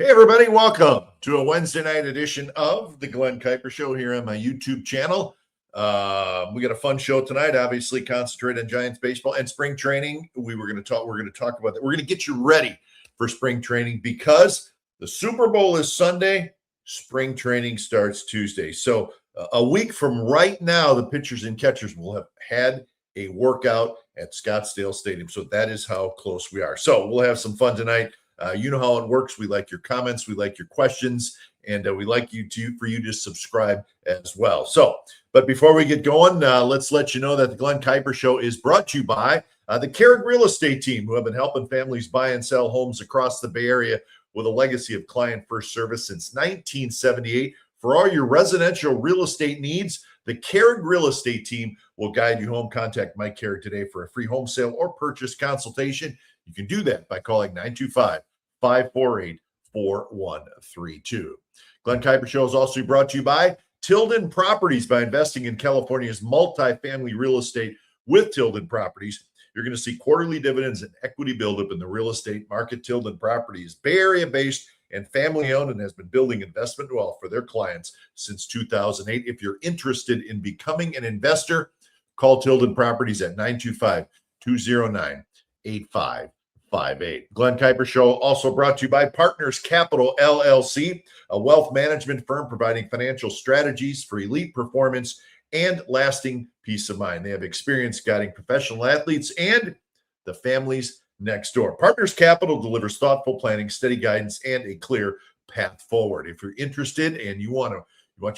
Hey, everybody, welcome to a Wednesday night edition of the Glen Kuiper Show here on my YouTube channel. We got a fun show tonight, obviously concentrated on Giants baseball and spring training. We're going to talk about that. We're going to get you ready for spring training because the Super Bowl is Sunday. Spring training starts Tuesday. So a week from right now, the pitchers and catchers will have had a workout at Scottsdale Stadium. So that is how close we are. So we'll have some fun tonight. You know how it works. We like your comments. We like your questions. And we like for you to subscribe as well. So, but before we get going, let's let you know that the Glen Kuiper Show is brought to you by the Carrick Real Estate Team, who have been helping families buy and sell homes across the Bay Area with a legacy of client-first service since 1978. For all your residential real estate needs, the Carrick Real Estate Team will guide you home. Contact Mike Carrick today for a free home sale or purchase consultation. You can do that by calling 925-548-4132. Glen Kuiper Show is also brought to you by Tilden Properties. By investing in California's multifamily real estate with Tilden Properties, you're going to see quarterly dividends and equity buildup in the real estate market. Tilden Properties, Bay Area based and family owned, and has been building investment wealth for their clients since 2008. If you're interested in becoming an investor, call Tilden Properties at 925-209-8558. Glen Kuiper Show also brought to you by Partners Capital LLC, a wealth management firm providing financial strategies for elite performance and lasting peace of mind. They have experience guiding professional athletes and the families next door. Partners Capital delivers thoughtful planning, steady guidance, and a clear path forward. If you're interested and you want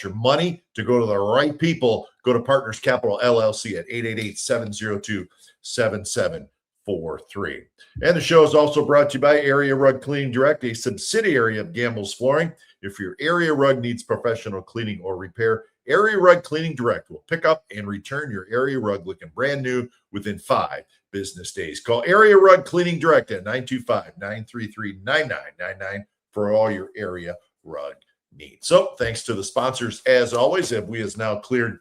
your money to go to the right people, go to Partners Capital LLC at 888-702-7743. And the show is also brought to you by Area Rug Cleaning Direct, a subsidiary of Gamble's Flooring. If your area rug needs professional cleaning or repair, Area Rug Cleaning Direct will pick up and return your area rug looking brand new within 5 business days. Call Area Rug Cleaning Direct at 925-933-9999 for all your area rug needs. So thanks to the sponsors, as always, we has now cleared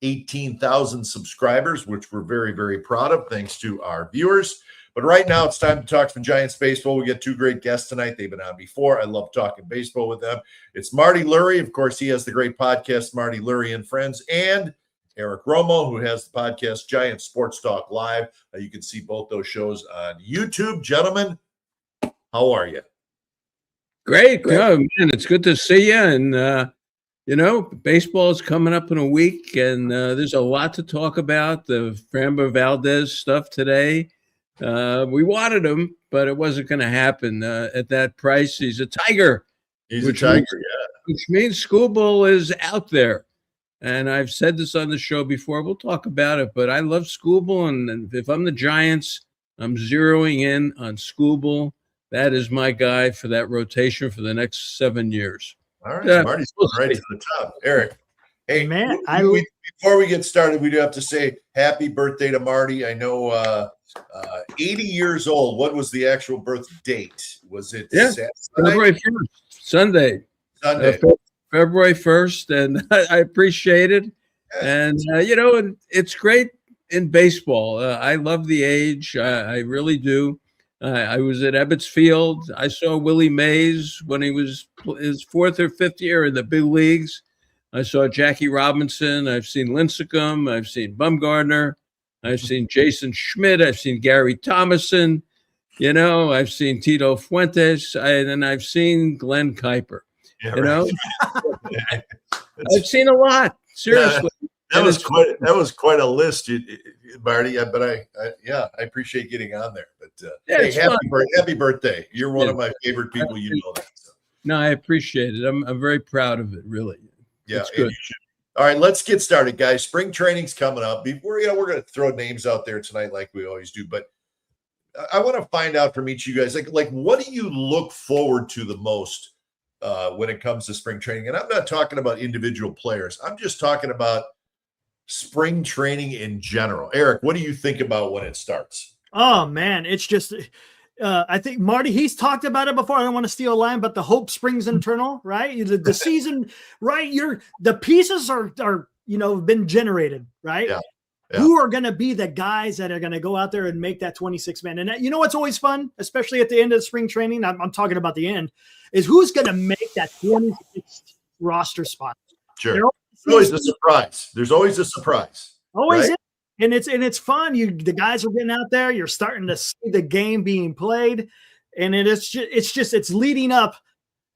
18,000 subscribers, which we're very, very proud of, thanks to our viewers. But right now, it's time to talk some Giants baseball. We get 2 great guests tonight. They've been on before. I love talking baseball with them. It's Marty Lurie. Of course, he has the great podcast, Marty Lurie and Friends, and Eric Romo, who has the podcast, Giants Sports Talk Live. You can see both those shows on YouTube. Gentlemen, how are you? Great. Oh, man, it's good to see you. And, baseball is coming up in a week, and there's a lot to talk about. The Framber Valdez stuff today. We wanted him, but it wasn't going to happen at that price. He's a Tiger. He's a Tiger, yeah. Which means Schoolball is out there. And I've said this on the show before. We'll talk about it, but I love Schoolball. And if I'm the Giants, I'm zeroing in on Schoolball. That is my guy for that rotation for the next 7 years. All right, Marty's right to the top. Eric, hey, man, before we get started, we do have to say happy birthday to Marty. I know 80 years old. What was the actual birth date? Was it February 1st, Sunday. February 1st, and I appreciate it. And, and it's great in baseball. I love the age. I really do. I was at Ebbets Field. I saw Willie Mays when he was his 4th or 5th year in the big leagues. I saw Jackie Robinson. I've seen Lincecum. I've seen Bumgarner. I've seen Jason Schmidt. I've seen Gary Thomason. I've seen Tito Fuentes. And I've seen Glen Kuiper. Yeah, I've seen a lot. Seriously. That was quite a list, Marty. But I appreciate getting on there. But hey, happy birthday! You're one of my favorite people. You know that. So. No, I appreciate it. I'm very proud of it. Really. Yeah, it's good. All right, let's get started, guys. Spring training's coming up. Before we're going to throw names out there tonight, like we always do. But I want to find out from each of you guys, like what do you look forward to the most when it comes to spring training? And I'm not talking about individual players. I'm just talking about spring training in general. Eric, what do you think about when it starts? Oh, man, it's just I think Marty, he's talked about it before. I don't want to steal a line, but the hope springs eternal, right? The season, right? The pieces are been generated, right? Yeah. Who are going to be the guys that are going to go out there and make that 26-man? And you know what's always fun, especially at the end of spring training, I'm talking about the end, is who's going to make that 26th roster spot. Sure. There's always a surprise. There's always a surprise. Always. Right? And it's fun. The guys are getting out there. You're starting to see the game being played. And it's leading up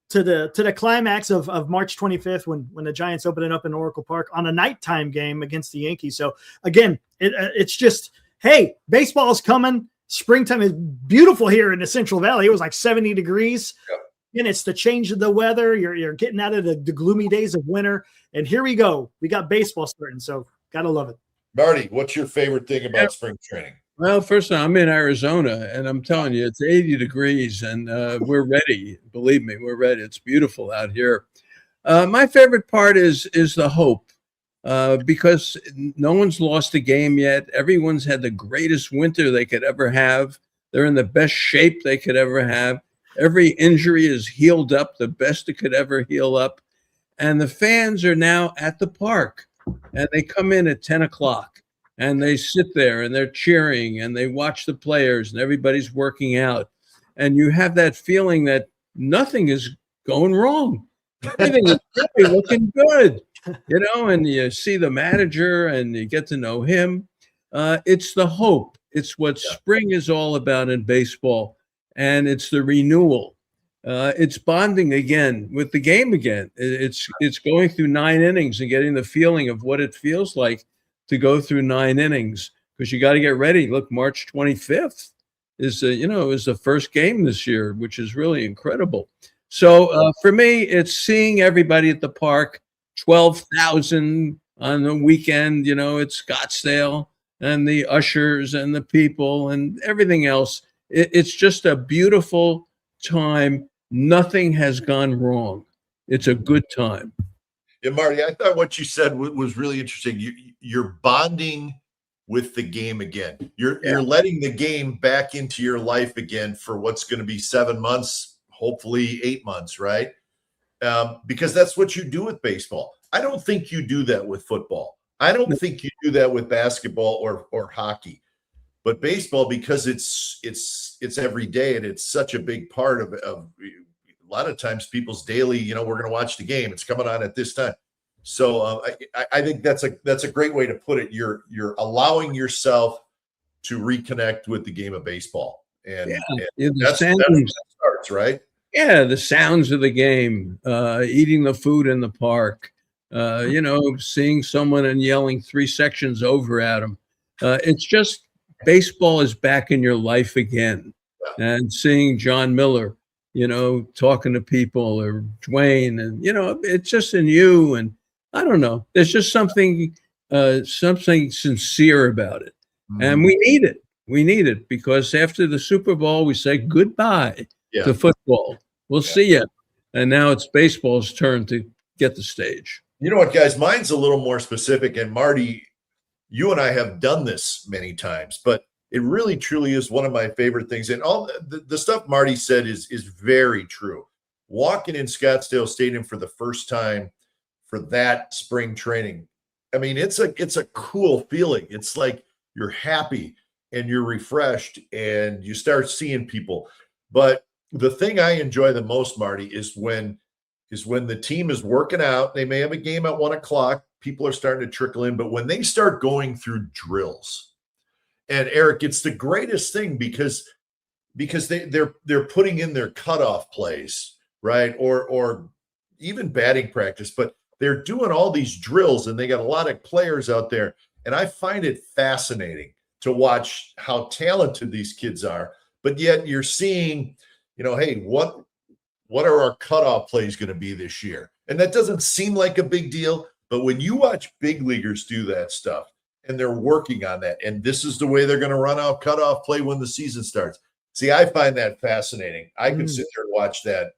to the climax of March 25th when the Giants open it up in Oracle Park on a nighttime game against the Yankees. So again, it's just, hey, baseball's coming. Springtime is beautiful here in the Central Valley. It was like 70 degrees. Yep. And it's the change of the weather. You're getting out of the gloomy days of winter. And here we go. We got baseball starting. So gotta love it. Marty, what's your favorite thing about spring training? Well, first of all, I'm in Arizona, and I'm telling you, it's 80 degrees, and we're ready. Believe me, we're ready. It's beautiful out here. My favorite part is the hope, because no one's lost a game yet. Everyone's had the greatest winter they could ever have. They're in the best shape they could ever have. Every injury is healed up, the best it could ever heal up. And the fans are now at the park, and they come in at 10 o'clock. And they sit there and they're cheering and they watch the players and everybody's working out. And you have that feeling that nothing is going wrong. Everything is really looking good, and you see the manager and you get to know him. It's the hope. It's what spring is all about in baseball. And it's the renewal. It's bonding again with the game again. It's going through 9 innings and getting the feeling of what it feels like to go through 9 innings, because you got to get ready. Look, March 25th is the first game this year, which is really incredible. So for me, it's seeing everybody at the park, 12,000 on the weekend, at Scottsdale, and the ushers and the people and everything else. It's just a beautiful time. Nothing has gone wrong. It's a good time. Yeah, Marty, I thought what you said was really interesting. You're bonding with the game again. You're letting the game back into your life again for what's going to be 7 months, hopefully 8 months, right? Because that's what you do with baseball. I don't think you do that with football. I don't think you do that with basketball or hockey. But baseball, because it's every day and it's such a big part of a lot of times people's daily, we're going to watch the game. It's coming on at this time. So I think that's a great way to put it. You're allowing yourself to reconnect with the game of baseball. And that's where it starts, right? Yeah, the sounds of the game, eating the food in the park, seeing someone and yelling 3 sections over at them. It's just baseball is back in your life again. And seeing John Miller, talking to people, or Dwayne, and it's just in you. And I don't know, there's just something sincere about it. Mm-hmm. And we need it because after the Super Bowl, we say goodbye to football. We'll see you. And now it's baseball's turn to get the stage. You know what, guys, mine's a little more specific. And Marty, you and I have done this many times, but it really, truly is one of my favorite things. And all the stuff Marty said is very true. Walking in Scottsdale Stadium for the first time for that spring training, I mean, it's a cool feeling. It's like you're happy and you're refreshed and you start seeing people. But the thing I enjoy the most, Marty, is when the team is working out. They may have a game at 1 o'clock. People are starting to trickle in, but when they start going through drills, and Eric, it's the greatest thing because they're putting in their cutoff plays, right? Or even batting practice, but they're doing all these drills and they got a lot of players out there. And I find it fascinating to watch how talented these kids are, but yet you're seeing, hey, what are our cutoff plays going to be this year? And that doesn't seem like a big deal, but when you watch big leaguers do that stuff and they're working on that, and this is the way they're going to run out cutoff play when the season starts. See, I find that fascinating. I could sit there and watch that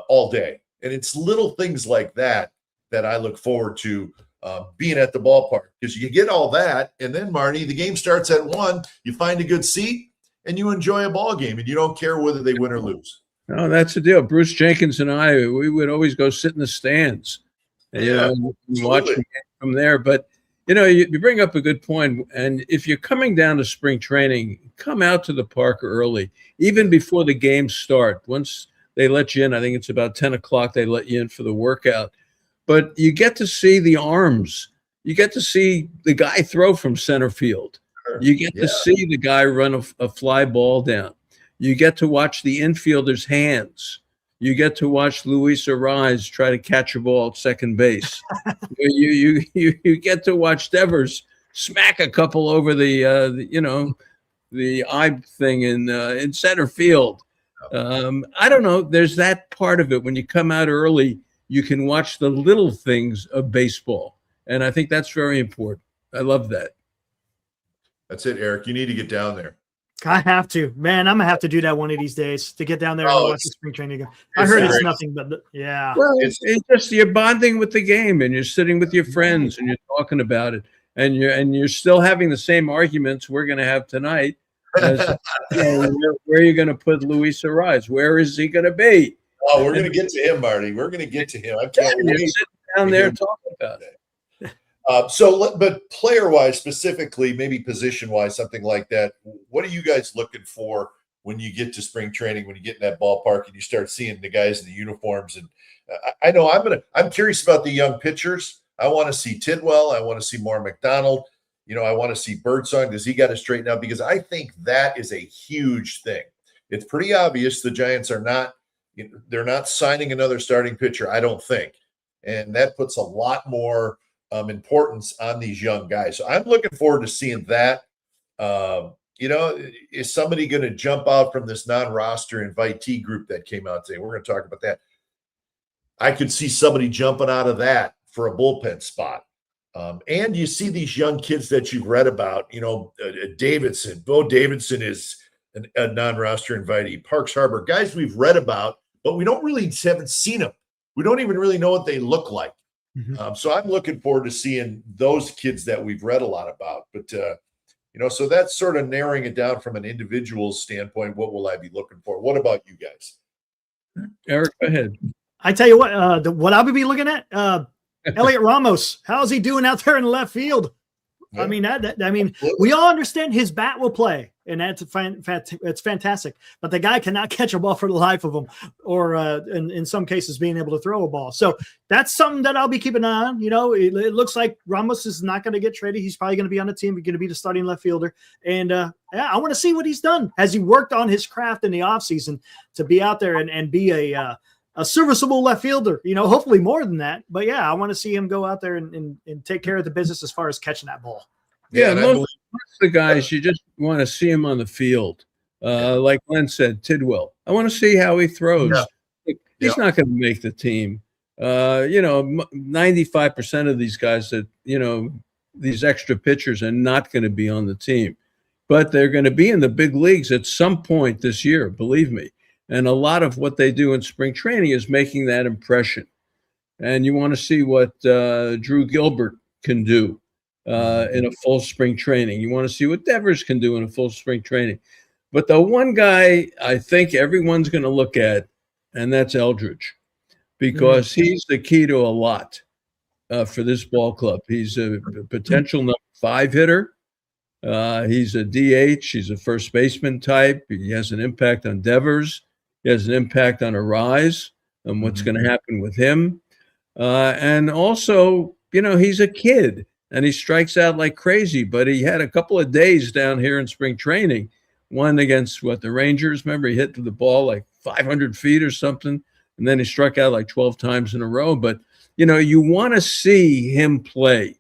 all day. And it's little things like that I look forward to being at the ballpark, because you get all that. And then, Marty, the game starts at 1, you find a good seat and you enjoy a ball game and you don't care whether they win or lose. No, that's the deal. Bruce Jenkins and I, we would always go sit in the stands and, watch the game from there. But, you bring up a good point. And if you're coming down to spring training, come out to the park early, even before the games start. Once they let you in, I think it's about 10 o'clock, they let you in for the workout. But you get to see the arms. You get to see the guy throw from center field. You get to see the guy run a fly ball down. You get to watch the infielder's hands. You get to watch Luis Arraez try to catch a ball at second base. you get to watch Devers smack a couple over the eye thing in center field. I don't know. There's that part of it. When you come out early, you can watch the little things of baseball, and I think that's very important. I love that. That's it, Eric. You need to get down there. I have to, man. I'm gonna have to do that one of these days to get down there and watch the spring training again. I heard it's nothing but Well, it's just you're bonding with the game, and you're sitting with your friends, and you're talking about it, and you're still having the same arguments we're going to have tonight. As, where are you going to put Luis Arraez? Where is he going to be? Oh, we're going to get to him, Marty. We're going to get to him. I can't wait. Sitting down there talking about it. But player-wise, specifically, maybe position-wise, something like that, what are you guys looking for when you get to spring training, when you get in that ballpark and you start seeing the guys in the uniforms? And I know I'm curious about the young pitchers. I want to see Tidwell. I want to see more McDonald. I want to see Birdsong. Does he got to straighten out? Because I think that is a huge thing. It's pretty obvious the Giants are not, they're not signing another starting pitcher, I don't think. And that puts a lot more importance on these young guys. So I'm looking forward to seeing that. Is somebody going to jump out from this non-roster invitee group that came out today? We're going to talk about that. I could see somebody jumping out of that for a bullpen spot. And you see these young kids that you've read about, Davidson. Bo Davidson is a non-roster invitee. Parks Harbor, guys we've read about, but we haven't seen them. We don't even really know what they look like. Mm-hmm. So I'm looking forward to seeing those kids that we've read a lot about. But, so that's sort of narrowing it down from an individual standpoint. What will I be looking for? What about you guys? Eric, go ahead. I tell you what I'll be looking at, Elliot Ramos. How's he doing out there in left field? Yeah. I mean, we all understand his bat will play, and it's fantastic. But the guy cannot catch a ball for the life of him, or in some cases, being able to throw a ball. So that's something that I'll be keeping an eye on. It looks like Ramos is not going to get traded. He's probably going to be on the team. He's going to be the starting left fielder. And I want to see what he's done. Has he worked on his craft in the offseason to be out there and be a serviceable left fielder, hopefully more than that. But I want to see him go out there and take care of the business as far as catching that ball. Yeah, most of the guys, you just want to see him on the field. Like Glenn said, Tidwell. I want to see how he throws. Yeah. He's not going to make the team. 95% of these guys that, these extra pitchers are not going to be on the team. But they're going to be in the big leagues at some point this year, believe me. And a lot of what they do in spring training is making that impression. And you want to see what Drew Gilbert can do in a full spring training. You want to see what Devers can do in a full spring training. But the one guy I think everyone's going to look at, and that's Eldridge, because he's the key to a lot for this ball club. He's a potential number 5 hitter. He's a DH. He's a first baseman type. He has an impact on Devers. He has an impact on Arraez and what's going to happen with him. And also, he's a kid and he strikes out like crazy, but he had a couple of days down here in spring training, one against the Rangers. Remember, he hit the ball like 500 feet or something, and then he struck out like 12 times in a row. But, you want to see him play.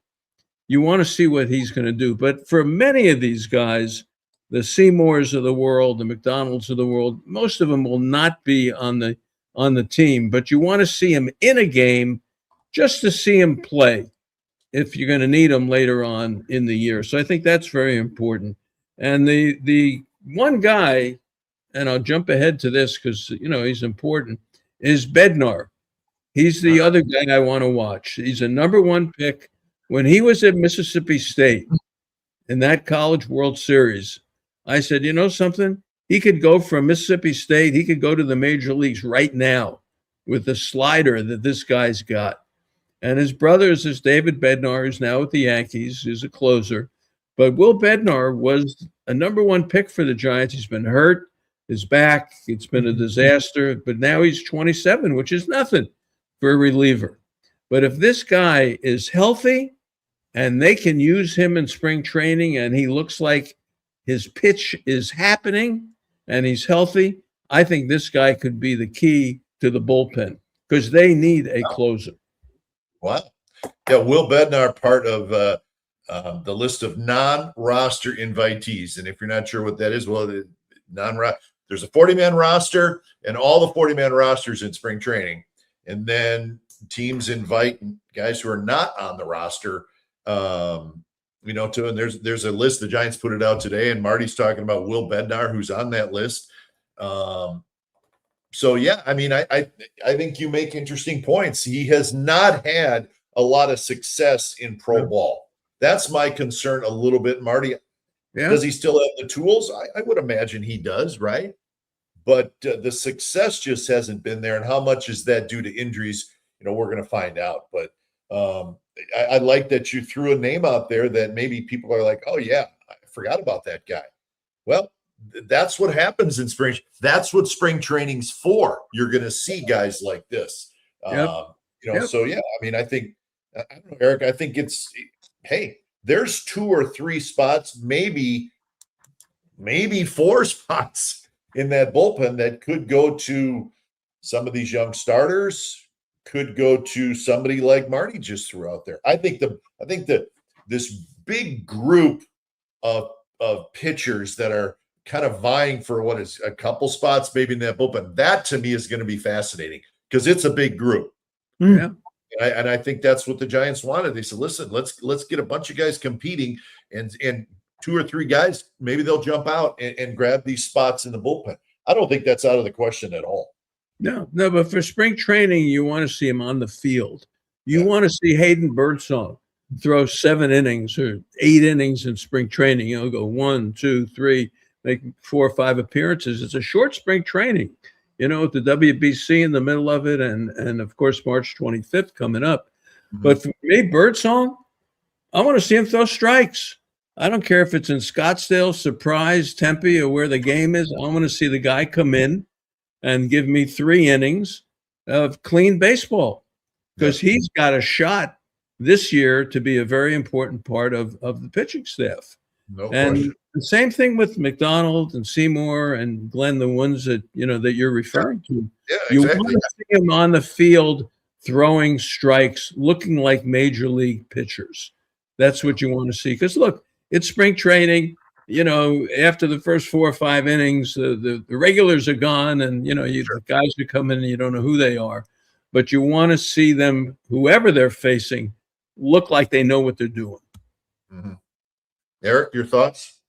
You want to see what he's going to do. But for many of these guys, the Seymours of the world, the McDonalds of the world, most of them will not be on the team. But you want to see him in a game just to see him play if you're going to need him later on in the year. So I think that's very important. And the one guy, and I'll jump ahead to this because, he's important, is Bednar. He's the other guy I want to watch. He's a number 1 pick. When he was at Mississippi State in that College World Series, I said, something? He could go from Mississippi State. He could go to the major leagues right now with the slider that this guy's got. And his brother is David Bednar, who's now with the Yankees, is a closer. But Will Bednar was a #1 pick for the Giants. He's been hurt, his back. It's been a disaster. But now he's 27, which is nothing for a reliever. But if this guy is healthy and they can use him in spring training and he looks like his pitch is happening and he's healthy, I think this guy could be the key to the bullpen because they need a closer. Wow. Yeah, Will Bednar, part of the list of non-roster invitees. And if you're not sure what that is, well, there's a 40-man roster, and all the 40-man rosters in spring training. And then teams invite guys who are not on the roster, and there's a list. The Giants put it out today, and Marty's talking about Will Bednar, who's on that list. So yeah, I mean, I think you make interesting points. He has not had a lot of success in pro ball. That's my concern a little bit, Marty. Yeah. Does he still have the tools? I would imagine he does, right? But the success just hasn't been there. And how much is that due to injuries? We're going to find out. But I like that you threw a name out there that maybe people are like, oh, yeah, I forgot about that guy. Well, that's what happens in spring. That's what spring training's for. You're going to see guys like this. So, yeah, I mean, I don't know, Eric, I think hey, there's 2 or 3 spots, maybe 4 spots in that bullpen that could go to some of these young starters, could go to somebody like Marty just threw out there. I think this big group of pitchers that are kind of vying for what is a couple spots maybe in that bullpen, that to me is going to be fascinating because it's a big group. Yeah. And I think that's what the Giants wanted. They said, listen, let's get a bunch of guys competing and 2 or 3 guys, maybe they'll jump out and grab these spots in the bullpen. I don't think that's out of the question at all. No, but for spring training, you want to see him on the field. You want to see Hayden Birdsong throw 7 innings or 8 innings in spring training. Go 1, 2, 3, make 4 or 5 appearances. It's a short spring training. With the WBC in the middle of it, and of course March 25th coming up. Mm-hmm. But for me, Birdsong, I want to see him throw strikes. I don't care if it's in Scottsdale, Surprise, Tempe, or where the game is. I want to see the guy come in and give me 3 innings of clean baseball because he's got a shot this year to be a very important part of the pitching staff. No and question. The same thing with McDonald and Seymour and Glenn, the ones that you're referring to. Yeah, you exactly. want to see them on the field throwing strikes, looking like major league pitchers. That's what you want to see. Because look, it's spring training. After the first 4 or 5 innings, the regulars are gone, and the guys who come in and you don't know who they are. But you want to see them, whoever they're facing, look like they know what they're doing. Mm-hmm. Eric, your thoughts?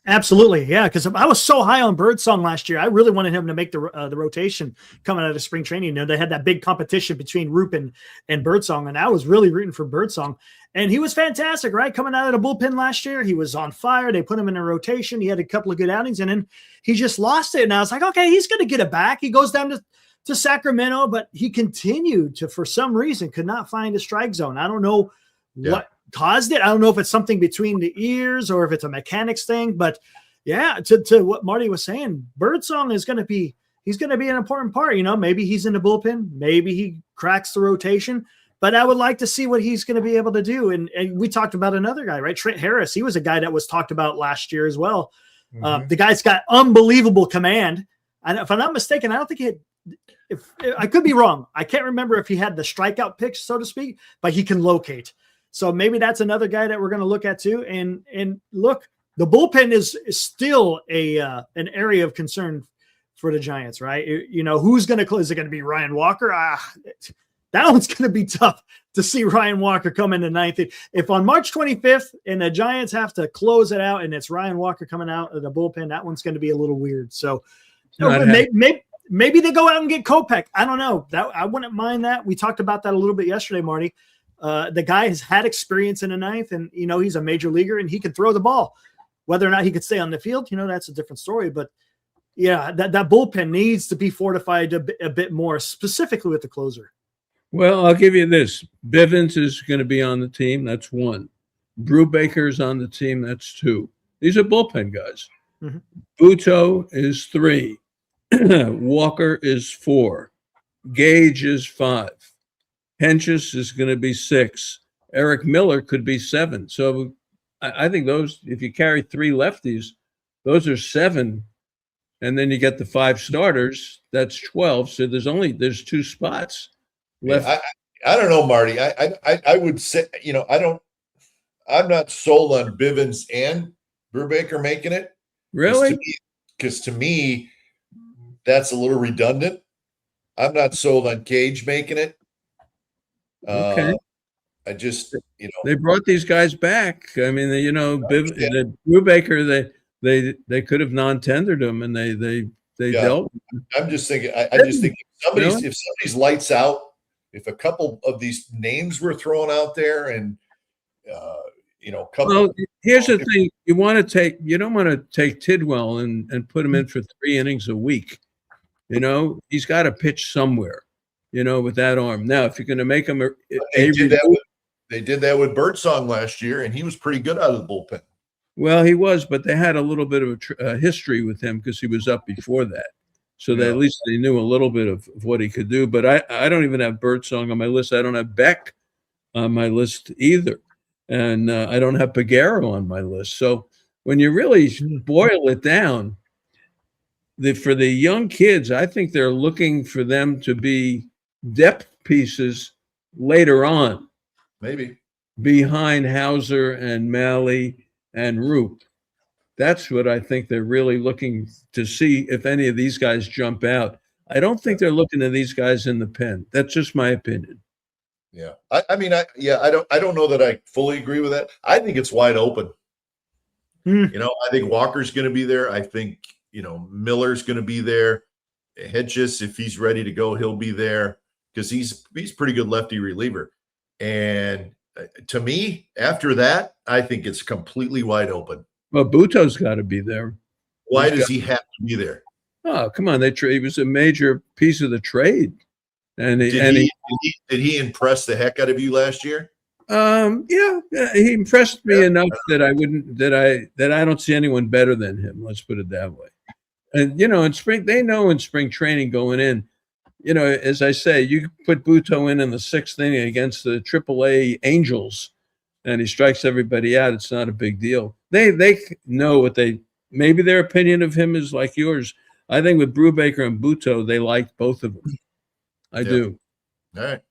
Absolutely, yeah. Because I was so high on Birdsong last year, I really wanted him to make the rotation coming out of spring training. They had that big competition between Roop and Birdsong, and I was really rooting for Birdsong. And he was fantastic, right? Coming out of the bullpen last year, he was on fire. They put him in a rotation. He had a couple of good outings, and then he just lost it. And I was like, okay, he's going to get it back. He goes down to Sacramento, but he continued to, for some reason, could not find a strike zone. I don't know what caused it. I don't know if it's something between the ears or if it's a mechanics thing, but yeah, to what Marty was saying, Birdsong is going to be an important part. Maybe he's in the bullpen, maybe he cracks the rotation, but I would like to see what he's going to be able to do. And we talked about another guy, right? Trent Harris. He was a guy that was talked about last year as well. Mm-hmm. The guy's got unbelievable command. And if I'm not mistaken, I don't think he had, if I could be wrong. I can't remember if he had the strikeout pitch, so to speak, but he can locate. So maybe that's another guy that we're going to look at too. And look, the bullpen is still an area of concern for the Giants, right? Who's going to close? Is it going to be Ryan Walker? That one's going to be tough to see Ryan Walker come in the 9th. If on March 25th and the Giants have to close it out and it's Ryan Walker coming out of the bullpen, that one's going to be a little weird. So maybe they go out and get Kopech. I don't know. I wouldn't mind that. We talked about that a little bit yesterday, Marty. The guy has had experience in the 9th, and he's a major leaguer and he can throw the ball. Whether or not he could stay on the field, that's a different story. But yeah, that bullpen needs to be fortified a bit more, specifically with the closer. Well, I'll give you this. Bivens is going to be on the team. That's one. Brubaker's on the team. That's two. These are bullpen guys. Mhm. Buto is three. Walker is four. Gage is five. Henches is going to be six. Eric Miller could be seven. So I think those, if you carry three lefties, those are seven. And then you get the five starters. That's 12. So there's two spots left. Yeah, I don't know, Marty. I would say, I'm not sold on Bivens and Brubaker making it. Really? Because to me, that's a little redundant. I'm not sold on Cage making it. Okay. I just, they brought these guys back. I mean, the Brubaker, they could have non-tendered him, and they dealt. I'm just thinking. I just think if somebody's lights out, if a couple of these names were thrown out there, and Well, here's the thing: you don't want to take Tidwell and put him in for 3 innings a week. He's got to pitch somewhere. With that arm. Now, if you're going to make him they did that with Birdsong last year, and he was pretty good out of the bullpen. Well, he was, but they had a little bit of a history with him because he was up before that. So at least they knew a little bit of what he could do. But I don't even have Birdsong on my list. I don't have Beck on my list either. And I don't have Peguero on my list. So when you really boil it down, for the young kids, I think they're looking for them to be depth pieces later on. Maybe. Behind Hauser and Malley and Roop. That's what I think they're really looking to see if any of these guys jump out. I don't think they're looking at these guys in the pen. That's just my opinion. Yeah. I don't know that I fully agree with that. I think it's wide open. I think Walker's going to be there. I think, Miller's going to be there. Hedges, if he's ready to go, he'll be there because he's pretty good lefty reliever. And to me, after that, I think it's completely wide open. Well, Buto's got to be there. Why does he have to be there? Oh, come on! He was a major piece of the trade, and did he impress the heck out of you last year? Yeah, he impressed me enough that I don't see anyone better than him. Let's put it that way. And in spring, they know in spring training going in. As I say, you put Buto in the 6th inning against the AAA Angels, and he strikes everybody out. It's not a big deal. They know maybe their opinion of him is like yours. I think with Brubaker and Buto, they like both of them. I do. All right.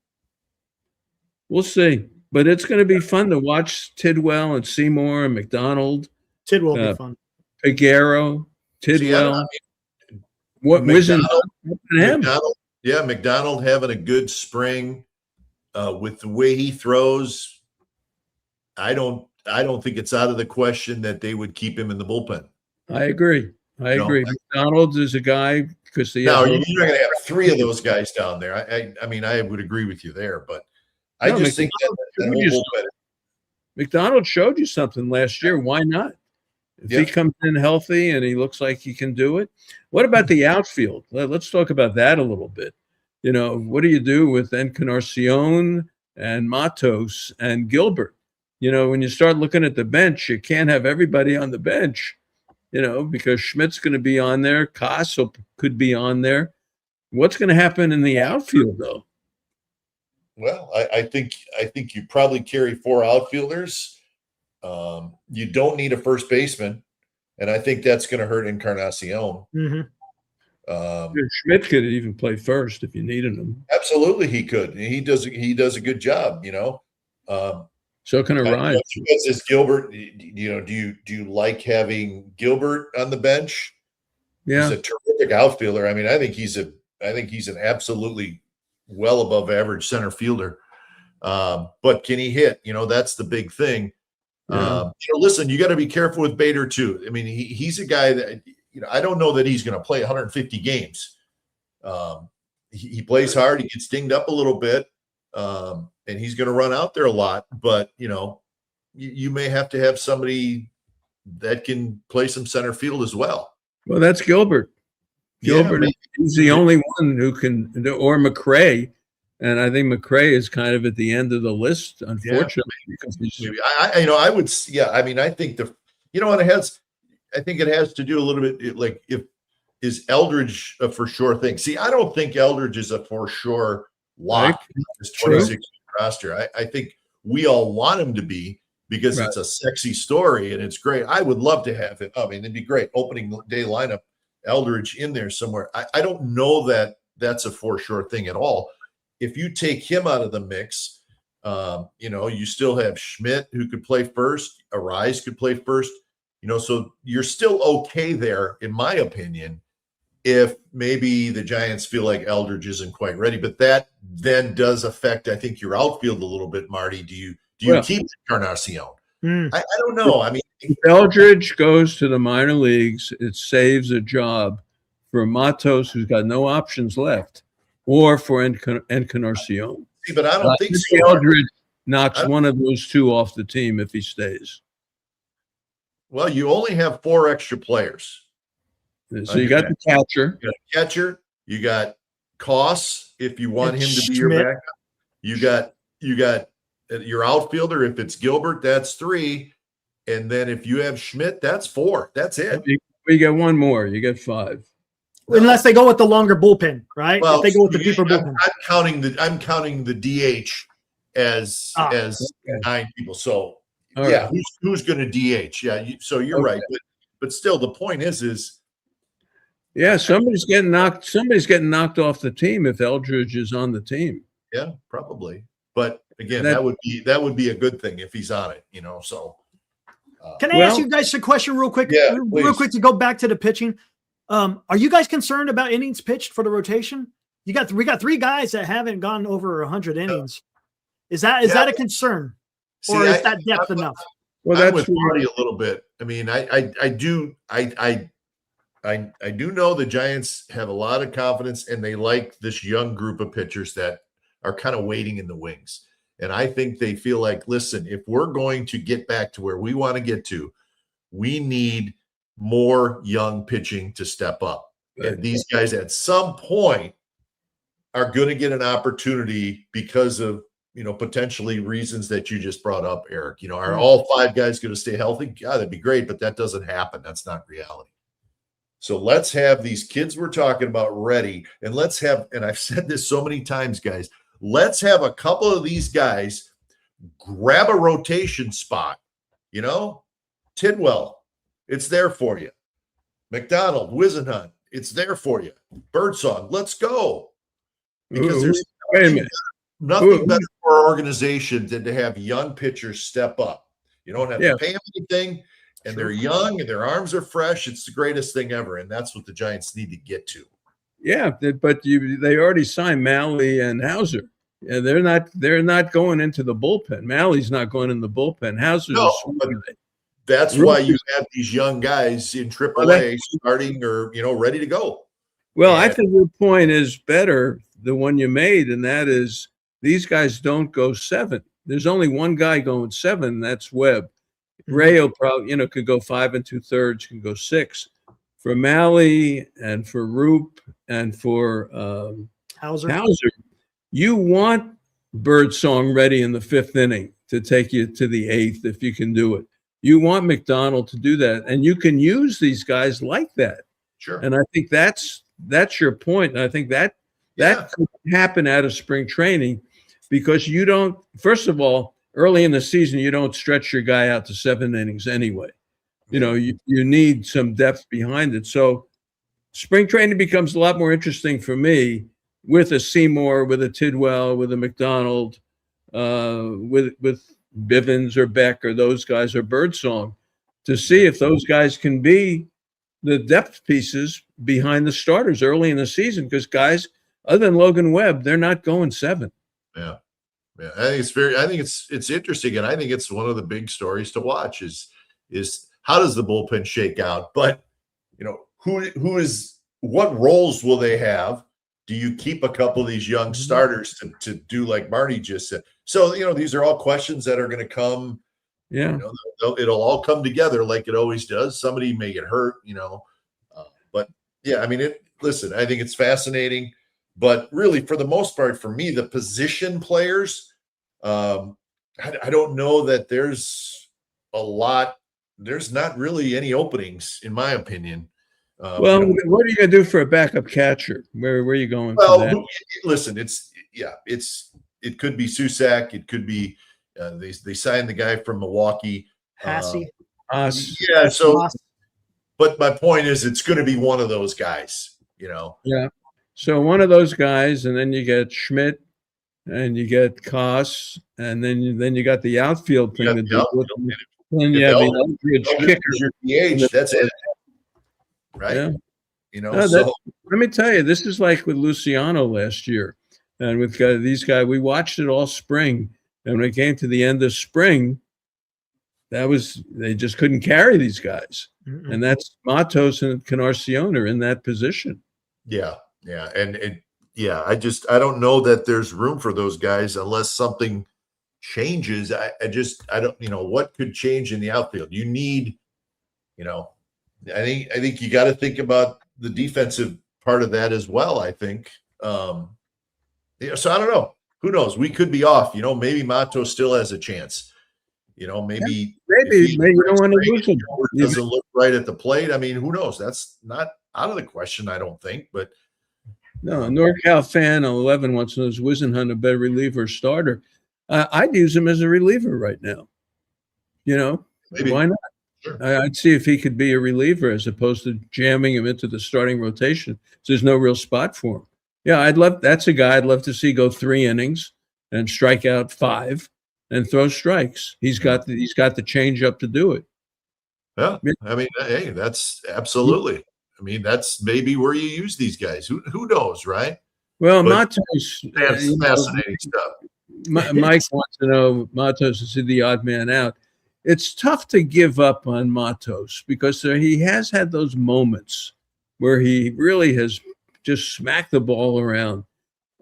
We'll see. But it's going to be fun to watch Tidwell and Seymour and McDonald. Tidwell will be fun. Peguero, Tidwell. What McDonald having a good spring with the way he throws. I don't think it's out of the question that they would keep him in the bullpen. I agree. McDonald is a guy because you're not going to have 3 of those guys down there. I would agree with you there, but I just think that McDonald showed you something last year. Why not? If he comes in healthy and he looks like he can do it. What about the outfield? Let's talk about that a little bit. What do you do with Encarnacion and Matos and Gilbert? When you start looking at the bench, you can't have everybody on the bench, because Schmidt's going to be on there. Castle could be on there. What's going to happen in the outfield, though? Well, I think you probably carry 4 outfielders. You don't need a first baseman, and I think that's going to hurt Encarnacion. Schmidt could even play first if you needed him. Absolutely, he could. He does a good job. So can Arraez. Is Gilbert? Do you like having Gilbert on the bench? Yeah, he's a terrific outfielder. I think he's an absolutely well above average center fielder. But can he hit? That's the big thing. Yeah. Listen, you got to be careful with Bader too. He's a guy that I don't know that he's going to play 150 games. He plays hard. He gets dinged up a little bit, and he's going to run out there a lot. But you may have to have somebody that can play some center field as well. Well, that's Gilbert. Gilbert is the only one who can, or McRae. And I think McRae is kind of at the end of the list, unfortunately, because he's Maybe I would, I mean, I think I think it has to do a little bit like is Eldridge a for sure thing? See, I don't think Eldridge is a for sure lock. This 26 roster. I think we all want him to be because it's a sexy story and it's great. I would love to have it. I mean, it'd be great opening day lineup, Eldridge in there somewhere. I don't know that that's a for sure thing at all. If you take him out of the mix, you still have Schmidt who could play first. Arraez could play first. So you're still okay there, in my opinion, if maybe the Giants feel like Eldridge isn't quite ready. But that then does affect, I think, your outfield a little bit, Marty. Do you keep Encarnacion? I don't know. I mean, if Eldridge goes to the minor leagues, it saves a job for Matos, who's got no options left, or for Encarnacion. See, but I don't think so. Eldridge knocks one of those two off the team if he stays. Well, you only have 4 extra players. So you got the catcher. You got a catcher. You got Koss if you want him to be your backup. You got your outfielder. If it's Gilbert, that's 3. And then if you have Schmidt, that's 4. That's it. You get one more. You get 5. Unless they go with the longer bullpen, right? Well, if they go with the deeper bullpen. I'm counting the DH as 9 people. So who's going to DH? Yeah, so you're right, but still, the point is somebody's getting knocked off the team if Eldridge is on the team. Yeah, probably. But again, that would be a good thing if he's on it. So. Can I ask you guys a question real quick? Yeah, real quick to go back to the pitching. Are you guys concerned about innings pitched for the rotation? We got 3 guys that haven't gone over 100 innings. Is that a concern? Or is that depth enough? Well, I'm with Marty a little bit. I mean, I do know the Giants have a lot of confidence and they like this young group of pitchers that are kind of waiting in the wings. And I think they feel like, listen, if we're going to get back to where we want to get to, we need more young pitching to step up. And these guys at some point are going to get an opportunity because of, potentially reasons that you just brought up, Eric. Are all 5 guys going to stay healthy? God, that'd be great, but that doesn't happen. That's not reality. So let's have these kids we're talking about ready. And let's have, and I've said this so many times, guys, let's have a couple of these guys grab a rotation spot. Tidwell, it's there for you. McDonald, Wisenhunt, it's there for you. Birdsong, let's go. Because there's nothing better for our organization than to have young pitchers step up. You don't have to pay them anything, and they're young, and their arms are fresh. It's the greatest thing ever, and that's what the Giants need to get to. Yeah, but they already signed Malley and Hauser. Yeah, they're not going into the bullpen. Malley's not going in the bullpen. Hauser's that's why you have these young guys in AAA starting or ready to go. Well, I think your point is better, the one you made, and that is these guys don't go 7. There's only one guy going 7, that's Webb. Rayo probably could go 5 2/3, can go 6. For Malley and for Roop and for Hauser, you want Birdsong ready in the 5th inning to take you to the 8th if you can do it. You want McDonald to do that, and you can use these guys like that. Sure. And I think that's your point. And I think that could happen out of spring training because you don't. First of all, early in the season, you don't stretch your guy out to 7 innings anyway. You need some depth behind it. So spring training becomes a lot more interesting for me with a Seymour, with a Tidwell, with a McDonald, with Bivens or Beck or those guys or Birdsong to see if those guys can be the depth pieces behind the starters early in the season. Because guys, other than Logan Webb, they're not going 7. Yeah. I think it's interesting. And I think it's one of the big stories to watch is how does the bullpen shake out? But, what roles will they have? Do you keep a couple of these young starters to do like Marty just said? So, these are all questions that are going to come. Yeah. It'll all come together like it always does. Somebody may get hurt, but yeah, I mean, listen, I think it's fascinating. But really, for the most part, for me, the position players, I don't know that there's a lot. There's not really any openings, in my opinion. Well, what are you going to do for a backup catcher? Where are you going for Well, that? listen, it could be Susak. It could be they signed the guy from Milwaukee. Passy. Yeah. So, but my point is, it's going to be one of those guys. Yeah. So one of those guys, and then you get Schmidt, and you get Koss, and then you got the outfield thing to do. Then you have the Eldridge kicker. DH, that's it, right? Yeah. So let me tell you, this is like with Luciano last year, and with these guys. We watched it all spring, and when it came to the end of spring, they just couldn't carry these guys, and that's Matos and Canarcion are in that position. Yeah, and I don't know that there's room for those guys unless something changes. I don't, what could change in the outfield? You need, I think you got to think about the defensive part of that as well. I think, so I don't know. Who knows? We could be off. Maybe Matos still has a chance. Maybe you don't want to lose him. Doesn't look right at the plate. I mean, who knows? That's not out of the question, I don't think. But no, NorCal fan 11 wants to know, is Wisenhunt a better reliever or starter? I'd use him as a reliever right now. Maybe. Why not? Sure. I'd see if he could be a reliever as opposed to jamming him into the starting rotation. So there's no real spot for him. Yeah, that's a guy I'd love to see go 3 innings and strike out 5 and throw strikes. He's got the change up to do it. Yeah. I mean, hey, that's absolutely. I mean, that's maybe where you use these guys. Who knows, right? Well, Matos, that's fascinating stuff. Mike wants to know, Matos is the odd man out. It's tough to give up on Matos because he has had those moments where he really has just smacked the ball around.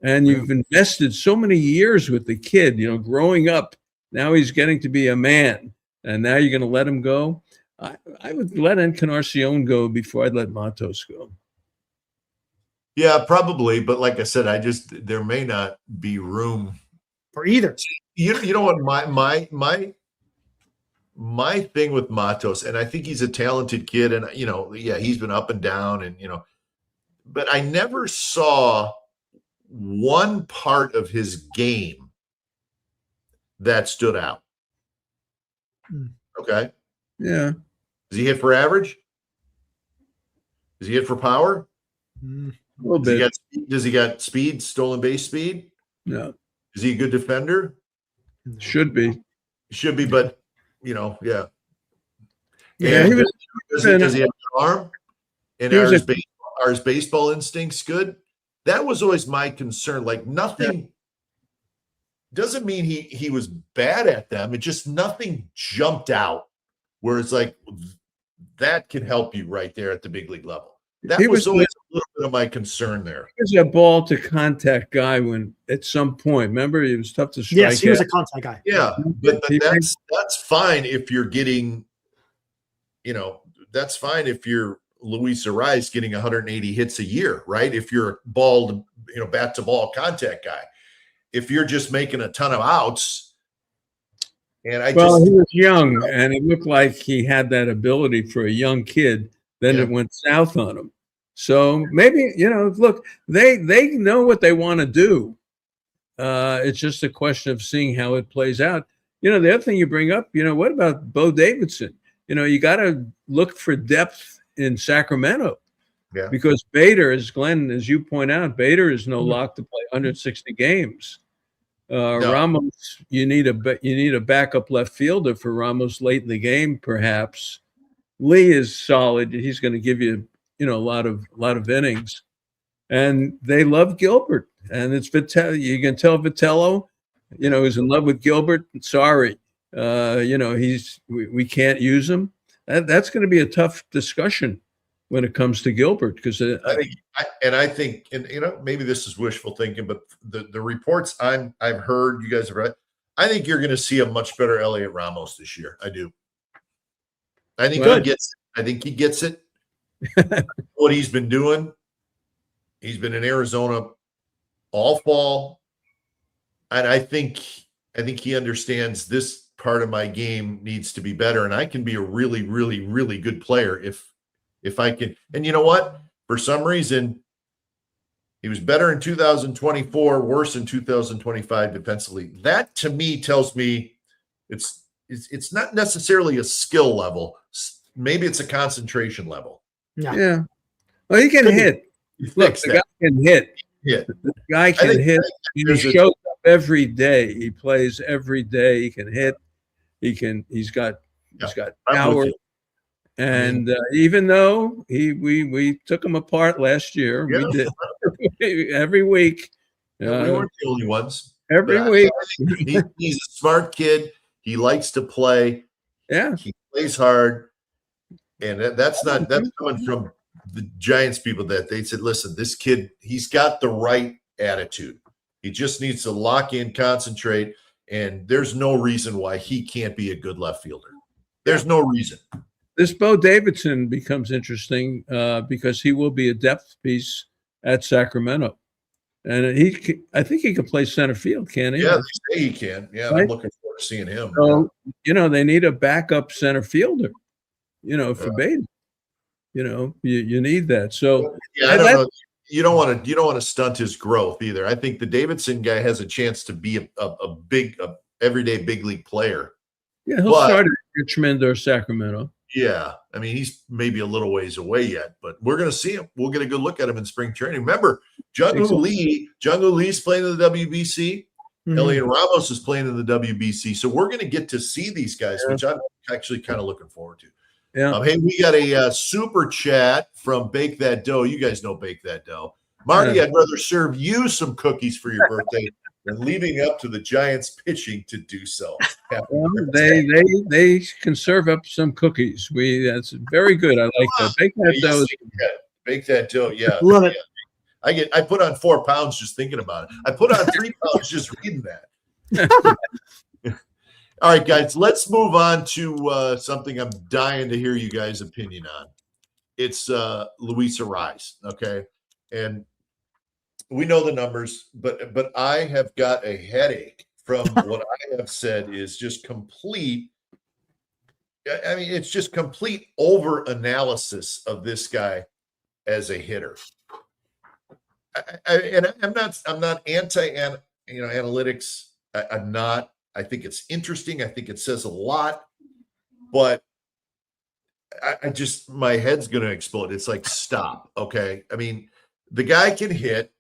And you've invested so many years with the kid, growing up. Now he's getting to be a man. And now you're going to let him go? I would let Encarnacion go before I'd let Matos go. Yeah, probably. But like I said, there may not be room for either. You know what? My thing with Matos, and I think he's a talented kid, and he's been up and down, and but I never saw one part of his game that stood out. Okay. Yeah. Does he hit for average? Does he hit for power? A little bit. Does he got speed, stolen base speed? No. Is he a good defender? Should be. Should be, but yeah. Yeah, does he have an arm? And are his baseball instincts good? That was always my concern. Like nothing doesn't mean he was bad at them. It just nothing jumped out where it's like that can help you right there at the big league level. That was always a little bit of my concern there. He was a ball to contact guy when at some point, remember, it was tough to strike. Yes, he was a contact guy. Yeah, but that's fine if you're getting, that's fine if you're Luis Arraez getting 180 hits a year, right? If you're a ball, bat to ball contact guy. If you're just making a ton of outs, and he was young, and it looked like he had that ability for a young kid. Then it went south on him. So maybe, look, they know what they want to do. It's just a question of seeing how it plays out. The other thing you bring up, what about Bo Davidson? You got to look for depth in Sacramento. Yeah. Because Bader, as you point out, Bader is no lock to play 160 games. No. Ramos, you need a backup left fielder for Ramos late in the game, perhaps. Lee is solid. He's going to give you, a lot of innings, and they love Gilbert. And it's Vitello. You can tell Vitello, is in love with Gilbert. Sorry, we can't use him. That's going to be a tough discussion when it comes to Gilbert, because I think, maybe this is wishful thinking, but the reports I've heard, you guys have read, I think you're going to see a much better Elliot Ramos this year. I do. I think he gets it. What he's been doing. He's been in Arizona all fall. And I think he understands this part of my game needs to be better. And I can be a really, really, really good player if I can. And you know what? For some reason, he was better in 2024, worse in 2025 defensively. That to me tells me it's not necessarily a skill level. Maybe it's a concentration level. Yeah. Well, he can hit. Look, the guy can hit. The guy can hit. He shows up every day. He plays every day. He can hit. He's got power. And even though we took him apart last year, we did every week. We weren't the only ones. Every week. He's a smart kid. He likes to play. Yeah. He plays hard. And that's coming from the Giants people that they said, listen, this kid, he's got the right attitude. He just needs to lock in, concentrate, and there's no reason why he can't be a good left fielder. There's no reason. This Bo Davidson becomes interesting because he will be a depth piece at Sacramento. And I think he can play center field, can't he? Yeah, they say he can. Yeah, right? I'm looking forward to seeing him. So, they need a backup center fielder, for Baden. You need that. So I don't know. You don't want to stunt his growth either. I think the Davidson guy has a chance to be a big everyday big league player. Yeah, he'll start at Richmond or Sacramento. Yeah, I mean he's maybe a little ways away yet, but we're going to see him. We'll get a good look at him in spring training. Remember, Jung-Hoo Lee's playing in the WBC. Mm-hmm. Elliot Ramos is playing in the WBC, so we're going to get to see these guys, which I'm actually kind of looking forward to. Yeah. Hey, we got a super chat from Bake That Dough. You guys know Bake That Dough. Marty, I'd rather serve you some cookies for your birthday than leaving up to the Giants pitching to do so. Well, they can serve up some cookies. That's very good. I like that. Bake That Dough. Bake That Dough. Yeah, love it. I put on 4 pounds just thinking about it. I put on 3 pounds just reading that. All right, guys, let's move on to something I'm dying to hear you guys' opinion on. It's Luis Arraez, okay? And we know the numbers, but I have got a headache from what I have said is just complete. I mean, it's just complete over-analysis of this guy as a hitter. And I'm not anti-analytics. I'm not. I think it's interesting. I think it says a lot, but I just, my head's going to explode. It's like, stop. Okay. I mean, the guy can hit.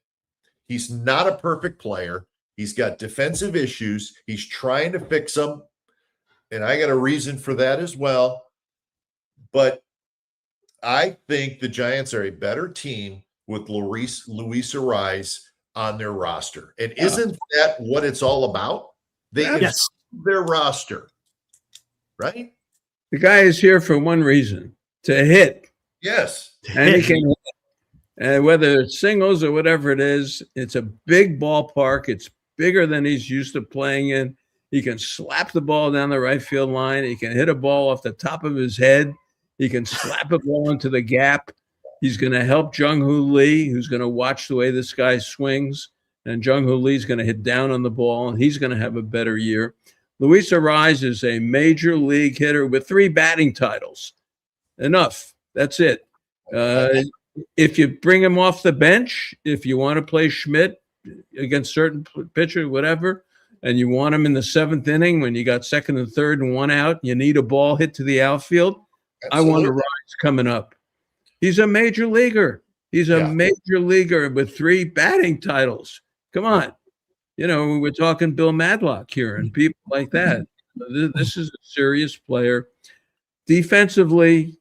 He's not a perfect player. He's got defensive issues. He's trying to fix them. And I got a reason for that as well. But I think the Giants are a better team with Luis Arraez on their roster. And isn't that what it's all about? They their roster, right? The guy is here for one reason: to hit. Yes, and he can hit. And whether it's singles or whatever it is, it's a big ballpark. It's bigger than he's used to playing in. He can slap the ball down the right field line. He can hit a ball off the top of his head. He can slap a ball into the gap. He's going to help Jung-Hoo Lee, who's going to watch the way this guy swings. And Jung-Hoo Lee's going to hit down on the ball, and he's going to have a better year. Luis Arraez is a major league hitter with 3 batting titles. Enough. That's it. If you bring him off the bench, if you want to play Schmidt against certain pitcher, whatever, and you want him in the 7th inning when you got 2nd and 3rd and 1 out, you need a ball hit to the outfield, absolutely. I want Arraez coming up. He's a major leaguer. He's a major leaguer with 3 batting titles. Come on. We're talking Bill Madlock here and people like that. This is a serious player. Defensively,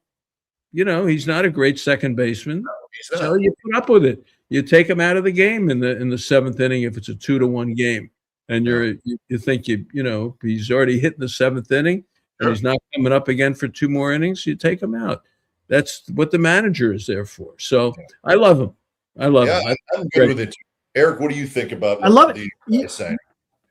he's not a great second baseman. No, so you put up with it. You take him out of the game in the 7th inning if it's a 2-1 game. And you think he's already hit in the 7th inning and he's not coming up again for 2 more innings, you take him out. That's what the manager is there for. So I love him. I love him. I'm good with it too. Eric, what do you think about I love it.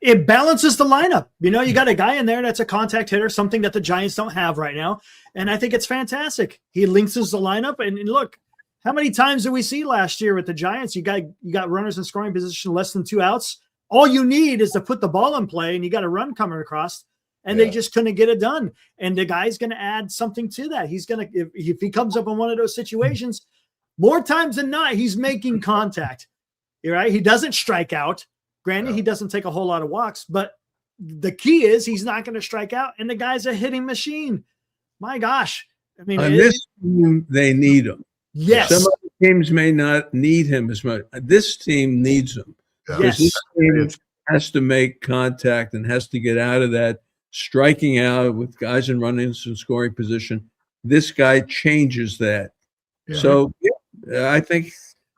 It balances the lineup. You got a guy in there that's a contact hitter, something that the Giants don't have right now. And I think it's fantastic. He links the lineup. And look, How many times did we see last year with the Giants? You got runners in scoring position, less than 2 outs. All you need is to put the ball in play, and you got a run coming across, and they just couldn't get it done. And the guy's going to add something to that. He's going to, if he comes up in one of those situations, more times than not, he's making contact. Right? He doesn't strike out. Granted, he doesn't take a whole lot of walks, but the key is he's not going to strike out, and the guy's a hitting machine. My gosh. I mean, on this team, they need him. Yes. Some other teams may not need him as much. This team needs him. Yes. This team has to make contact and has to get out of that striking out with guys in runnings and scoring position. This guy changes that. Yeah. So I think,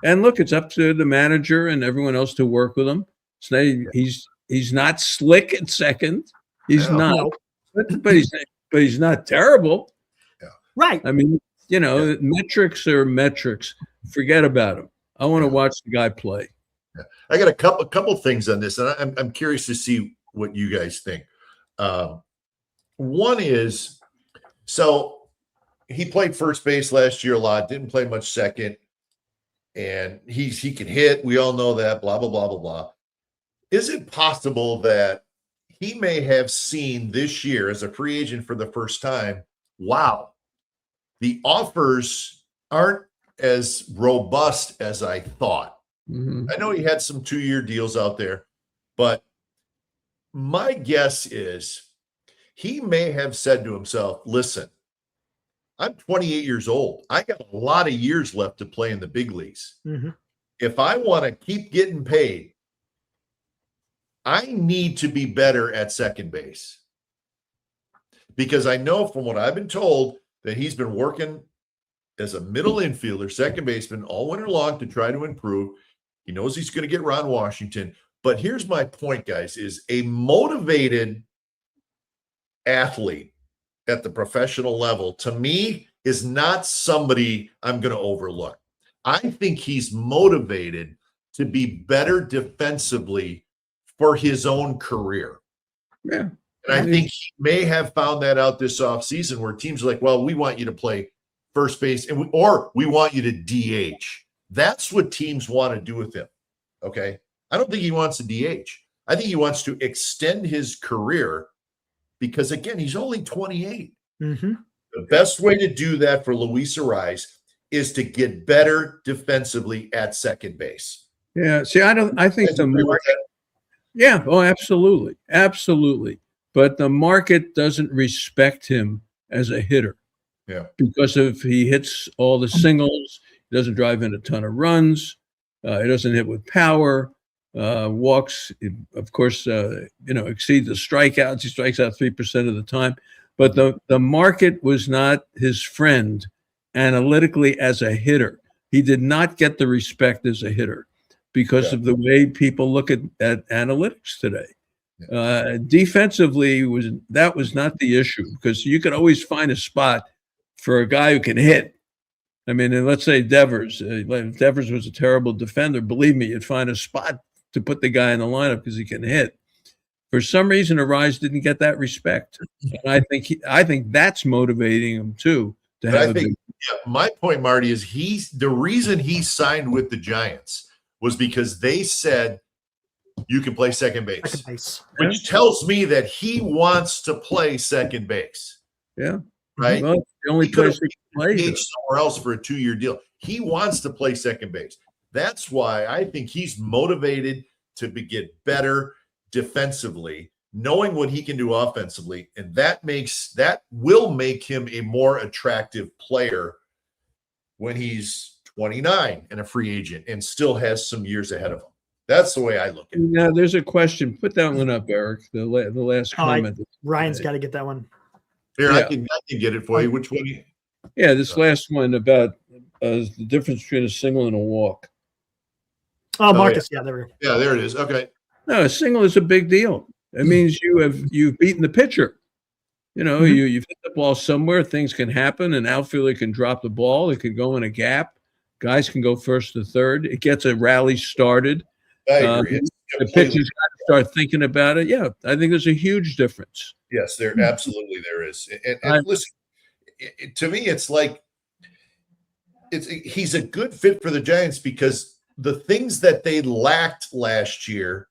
and look, it's up to the manager and everyone else to work with him. So he's not slick at second. He's not, but he's not terrible. Yeah. Right. I mean, metrics are metrics. Forget about him. I want to watch the guy play. Yeah. I got a couple things on this, and I'm curious to see what you guys think. One is, so he played first base last year a lot, didn't play much second, and he can hit. We all know that, blah, blah, blah, blah, blah. Is it possible that he may have seen this year as a free agent for the first time, wow, the offers aren't as robust as I thought? Mm-hmm. I know he had some 2-year deals out there, but my guess is he may have said to himself, listen, I'm 28 years old. I got a lot of years left to play in the big leagues. Mm-hmm. If I want to keep getting paid, I need to be better at second base. Because I know from what I've been told that he's been working as a middle infielder, second baseman all winter long to try to improve. He knows he's going to get Ron Washington. But here's my point, guys, is a motivated athlete at the professional level, to me, is not somebody I'm going to overlook. I think he's motivated to be better defensively for his own career. Yeah. And I think he may have found that out this offseason, where teams are like, well, we want you to play first base, or we want you to DH. That's what teams want to do with him. Okay. I don't think he wants to DH. I think he wants to extend his career because, again, he's only 28. Mm-hmm. The best way to do that for Luis Arraez is to get better defensively at second base. Yeah. See, I think the market. Yeah. Oh, absolutely. Absolutely. But the market doesn't respect him as a hitter. Yeah. Because if he hits all the singles, he doesn't drive in a ton of runs. He doesn't hit with power. Walks, of course, exceed the strikeouts. He strikes out 3% of the time. But the market was not his friend analytically as a hitter. He did not get the respect as a hitter because of the way people look at analytics today. Defensively, that was not the issue, because you could always find a spot for a guy who can hit. I mean, and let's say Devers. If Devers was a terrible defender, believe me, you'd find a spot to put the guy in the lineup because he can hit. For some reason, Arraez didn't get that respect, and I think that's motivating him too. My point, Marty, is the reason he signed with the Giants was because they said you can play second base, which tells me that he wants to play second base. Yeah, right. Well, the only place he can play somewhere else for a 2-year deal. He wants to play second base. That's why I think he's motivated to get better defensively, knowing what he can do offensively, and that will make him a more attractive player when he's 29 and a free agent and still has some years ahead of him. That's the way I look at it. Now, there's a question. Put that one up, Eric. The last comment. Ryan's got to get that one. Here, I can get it for you. Which one? Yeah, this last one about the difference between a single and a walk. Oh, Marcus. Yeah, there we go. Yeah, there it is. Okay. No, a single is a big deal. It means you've beaten the pitcher. You've hit the ball somewhere. Things can happen. An outfielder can drop the ball. It could go in a gap. Guys can go first to third. It gets a rally started. I agree. The pitcher's got to start thinking about it. Yeah, I think there's a huge difference. Yes, there absolutely there is. And listen, to me, it's like he's a good fit for the Giants because the things that they lacked last year,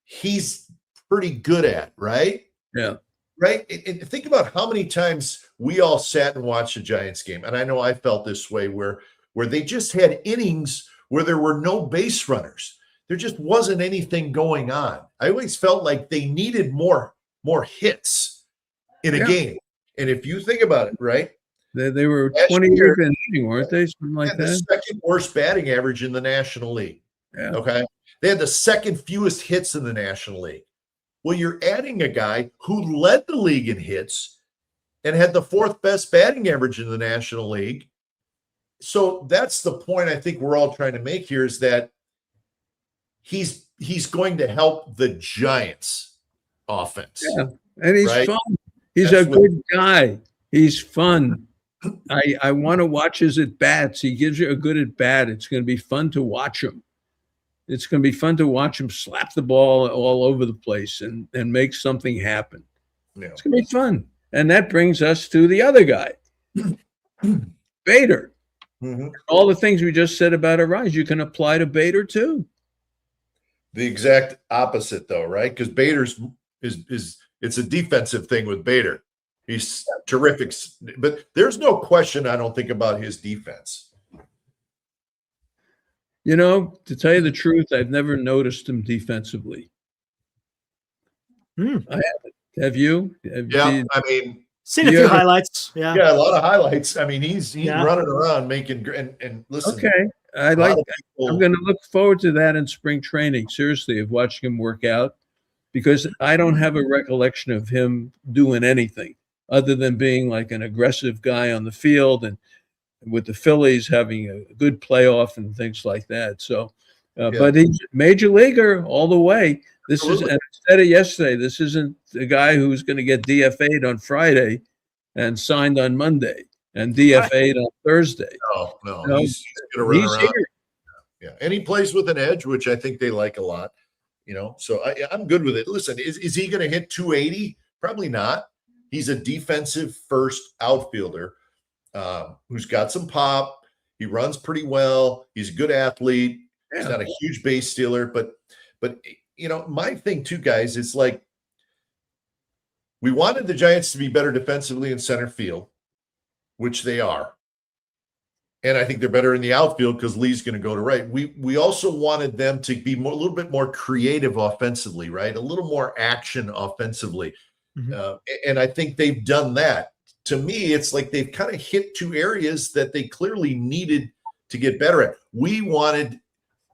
he's pretty good at, right? Yeah. Right. And think about how many times we all sat and watched a Giants game. And I know I felt this way where they just had innings where there were no base runners. There just wasn't anything going on. I always felt like they needed more hits in a game. And if you think about it, right? They were 28th inning, weren't they? Something like that. The second worst batting average in the National League. Yeah. Okay. They had the second fewest hits in the National League. Well, you're adding a guy who led the league in hits and had the fourth best batting average in the National League. So that's the point I think we're all trying to make here is that he's going to help the Giants offense. Yeah, and he's fun. He's a good guy. He's fun. I want to watch his at-bats. He gives you a good at-bat. It's going to be fun to watch him. It's going to be fun to watch him slap the ball all over the place and make something happen. Yeah. It's going to be fun. And that brings us to the other guy, Bader. Mm-hmm. All the things we just said about Arraez, you can apply to Bader too. The exact opposite, though, right? Because Bader's is it's a defensive thing with Bader. He's terrific, but there's no question, I don't think, about his defense. You know, to tell you the truth, I've never noticed him defensively. I haven't. Have you? I mean, seen a few highlights. Yeah, a lot of highlights. I mean, he's running around making and listen. Okay, I'm going to look forward to that in spring training. Seriously, of watching him work out, because I don't have a recollection of him doing anything other than being like an aggressive guy on the field and with the Phillies having a good playoff and things like that. So, but he's major leaguer all the way. This is, and instead of yesterday, this isn't the guy who's going to get DFA'd on Friday and signed on Monday and DFA'd on Thursday. No, he's going to run around. Here. Yeah, and he plays with an edge, which I think they like a lot. You know, so I'm good with it. Listen, is he going to hit 280? Probably not. He's a defensive first outfielder. Who's got some pop. He runs pretty well. He's a good athlete. Yeah. He's not a huge base stealer, but you know, my thing too, guys, is like we wanted the Giants to be better defensively in center field, which they are. And I think they're better in the outfield because Lee's going to go to right. We also wanted them to be a little bit more creative offensively, right? A little more action offensively. Mm-hmm. And I think they've done that. To me, it's like they've kind of hit two areas that they clearly needed to get better at. We wanted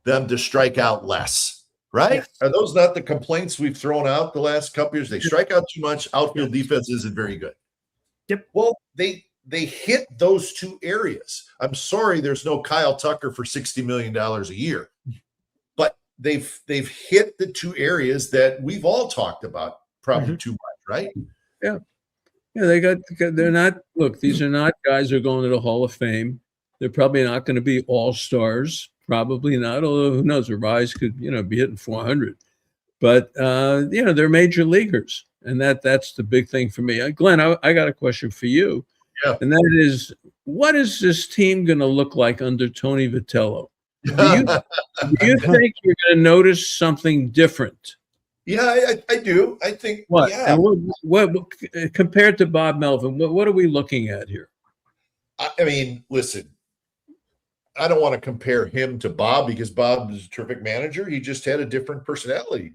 them to strike out less, right? Yes. Are those not the complaints we've thrown out the last couple years? They strike out too much. Outfield defense isn't very good. Yep. Well, they hit those two areas. I'm sorry there's no Kyle Tucker for $60 million a year. But they've hit the two areas that we've all talked about probably too much, right? Yeah. Yeah, they're not, look, these are not guys who are going to the Hall of Fame. They're probably not going to be all-stars, probably not, although who knows, Arraez could, be hitting 400. But, they're major leaguers, and that's the big thing for me. Glenn, I got a question for you, and that is, what is this team going to look like under Tony Vitello? Do you think you're going to notice something different? Yeah, I do. I think what? Yeah. And what compared to Bob Melvin? What are we looking at here? I mean, listen, I don't want to compare him to Bob because Bob is a terrific manager. He just had a different personality,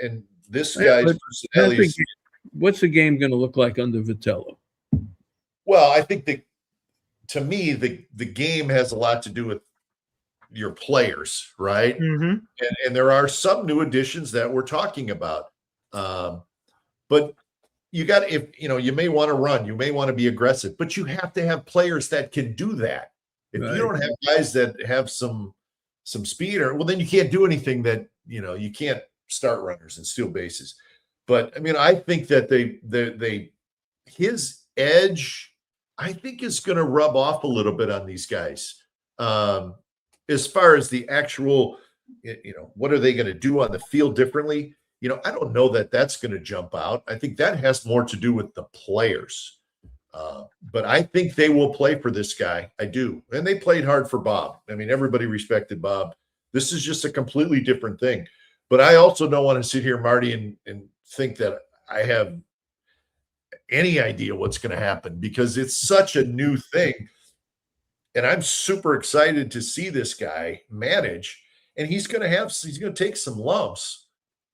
and this guy's personality. What's the game going to look like under Vitello? Well, I think to me, the game has a lot to do with your players, right? Mm-hmm. And there are some new additions that we're talking about. But you got, you may want to run, you may want to be aggressive, but you have to have players that can do that. If you don't have guys that have some speed, then you can't do anything that, you can't start runners and steal bases. But I mean, I think that his edge, I think, is going to rub off a little bit on these guys. As far as the actual, what are they going to do on the field differently? I don't know that that's going to jump out. I think that has more to do with the players. But I think they will play for this guy. I do. And they played hard for Bob. I mean, everybody respected Bob. This is just a completely different thing. But I also don't want to sit here, Marty, and think that I have any idea what's going to happen because it's such a new thing. And I'm super excited to see this guy manage. And he's going to take some lumps.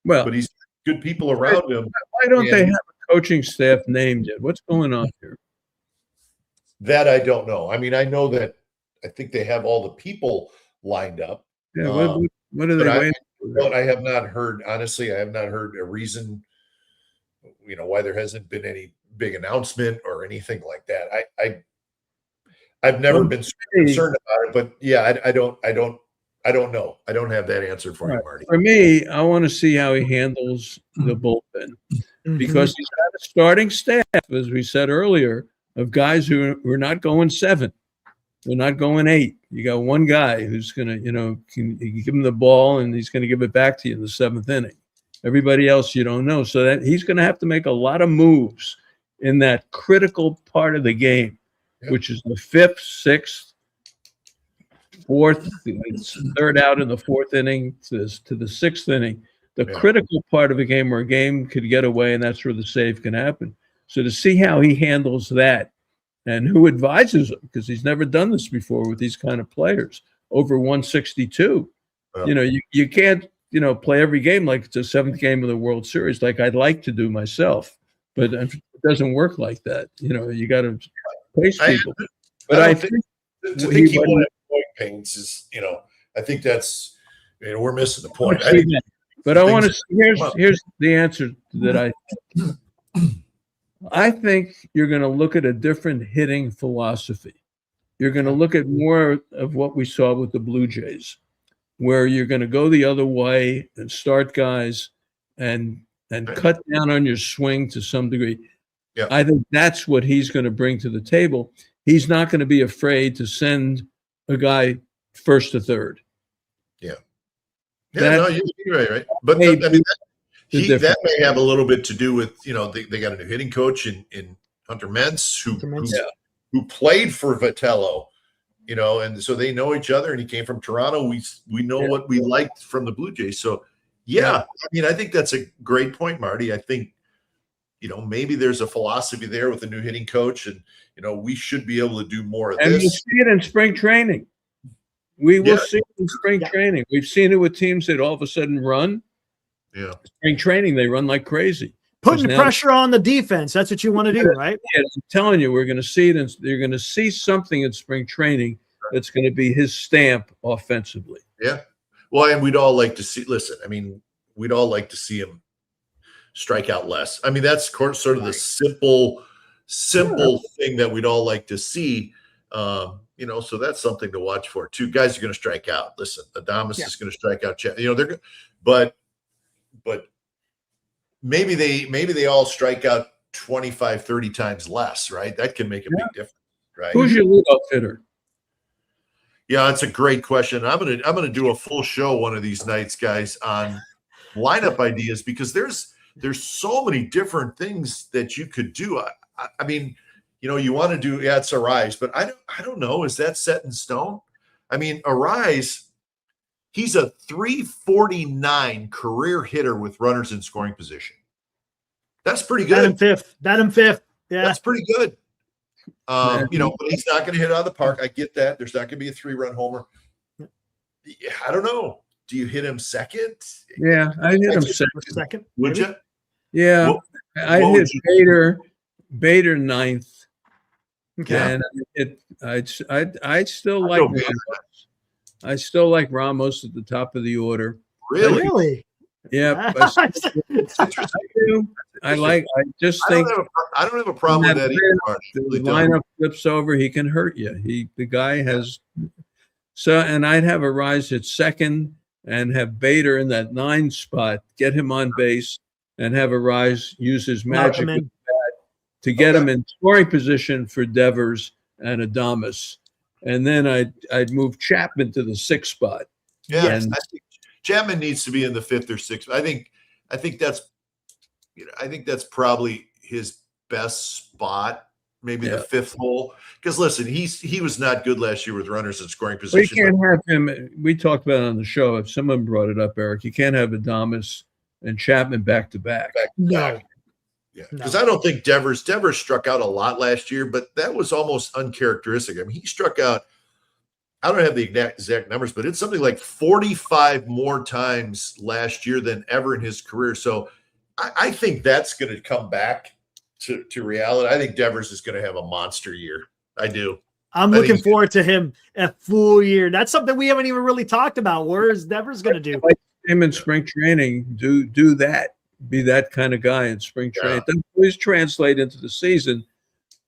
Well, but he's good people around him. Why don't they have a coaching staff named yet? What's going on here? That I don't know. I mean, I know that I think they have all the people lined up. Yeah, what are they waiting for? I have not heard, honestly, I have not heard a reason, why there hasn't been any big announcement or anything like that. I've never been concerned about it, but yeah, I don't know. I don't have that answer for you, Marty. For me, I want to see how he handles the bullpen because he's got a starting staff, as we said earlier, of guys who are not going 7. They're not going 8. You got one guy who's going to, can you give him the ball and he's going to give it back to you in the 7th inning. Everybody else you don't know. So that he's going to have to make a lot of moves in that critical part of the game, which is the 5th, 6th, 4th, 3rd out in the 4th inning to the 6th inning. The critical part of the game where a game could get away, and that's where the save can happen. So to see how he handles that and who advises him, because he's never done this before with these kind of players, over 162. You can't, play every game like it's a 7th game of the World Series like I'd like to do myself. But it doesn't work like that. You got to pace people. But I think to think he won't have point pains is, I think that's, we're missing the point. But I want to. Here's the answer that I think you're going to look at a different hitting philosophy. You're going to look at more of what we saw with the Blue Jays, where you're going to go the other way and start guys and cut down on your swing to some degree. Yeah. I think that's what he's going to bring to the table. He's not going to be afraid to send a guy 1st to 3rd. Yeah. Yeah, you're right. But that may have a little bit to do with, they got a new hitting coach in Hunter Mentz who played for Vitello, and so they know each other, and he came from Toronto. We know what we liked from the Blue Jays. So, I think that's a great point, Marty. I think, maybe there's a philosophy there with a new hitting coach, and, we should be able to do more of this. And you see it in spring training. We will see it in spring training. We've seen it with teams that all of a sudden run. Yeah. Spring training, they run like crazy. Putting pressure on the defense. That's what you want to do, right? Yeah, I'm telling you, we're going to see it. And you're going to see something in spring training that's going to be his stamp offensively. Yeah. Well, and we'd all like to see, we'd all like to see him strike out less. I mean, that's sort of the simple thing that we'd all like to see. So that's something to watch for too. Guys are going to strike out. Listen, Adames is going to strike out. They're but maybe they all strike out 25, 30 times less, right? That can make a big difference, right? Who's your leadoff hitter? Yeah, that's a great question. I'm gonna do a full show one of these nights, guys, on lineup ideas because there's so many different things that you could do. I mean, you want to do it's Arraez, but I don't know. Is that set in stone? I mean, Arraez, he's a 349 career hitter with runners in scoring position. That's pretty good. Bat him fifth. Yeah, that's pretty good. But he's not going to hit out of the park. I get that. There's not going to be a 3-run homer. I don't know. Do you hit him second? Yeah, I hit him second. Would you? Yeah, I hit Bader 9th. Okay. And I still like Ramos. I still like Ramos at the top of the order. Really? Yeah. I do. I don't have a problem with that either. The lineup flips over, he can hurt you. The guy has and I'd have Arraez at second and have Bader in that 9 spot, get him on base, and have Arraez use his magic with the bat to get him in scoring position for Devers and Adames. And then I'd move Chapman to the 6th spot. Yeah, I think Chapman needs to be in the 5th or 6th. I think that's probably his best spot maybe the fifth hole. Because listen, he was not good last year with runners in scoring We position. can't have him. We talked about it on the show. If someone brought it up, Eric, you can't have Adames and Chapman back to back. No. Yeah, because I don't think Devers struck out a lot last year, but that was almost uncharacteristic. I mean, he struck out, I don't have the exact numbers, but it's something like 45 more times last year than ever in his career. So I think that's going to come back to reality. I think Devers is going to have a monster year. I do. I'm looking forward to him a full year. That's something we haven't even really talked about. Where is Devers going to do? Like him in spring training, do that. Be that kind of guy in spring training. It doesn't always translate into the season,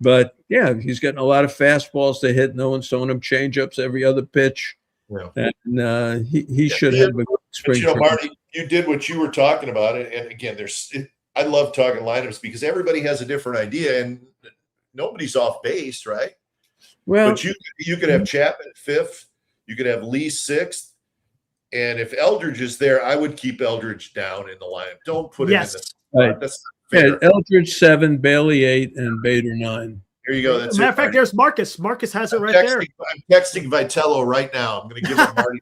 but yeah, he's getting a lot of fastballs to hit. No one's throwing him changeups every other pitch, and he should have a good spring training. Marty, you did what you were talking about, and again, I love talking lineups because everybody has a different idea, and nobody's off base, right? Well, but you could have Chapman fifth, you could have Lee sixth. And if Eldridge is there, I would keep Eldridge down in the lineup. Don't put him in the right. That's not fair. Eldridge 7, Bailey 8, and Bader 9. Here you go. That's matter of fact, there's Marcus. Marcus has it right there. I'm texting Vitello right now. I'm going to give him Marty.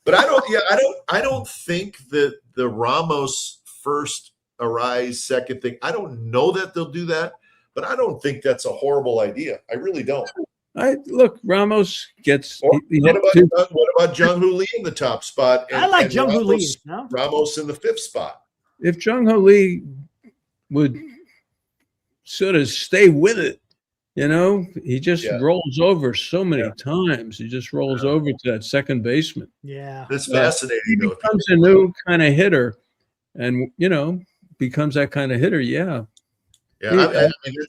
But I don't think that the Ramos first, Arraez second thing. I don't know that they'll do that, but I don't think that's a horrible idea. I really don't. Look, Ramos gets. What about Jung-Hoo Lee in the top spot? I like Jung-Hoo Lee. No? Ramos in the fifth spot. If Jung-Hoo Lee would sort of stay with it, he just rolls over so many times. He just rolls over to that second baseman. Yeah, that's fascinating. He becomes a new kind of hitter, and becomes that kind of hitter. Yeah. Yeah,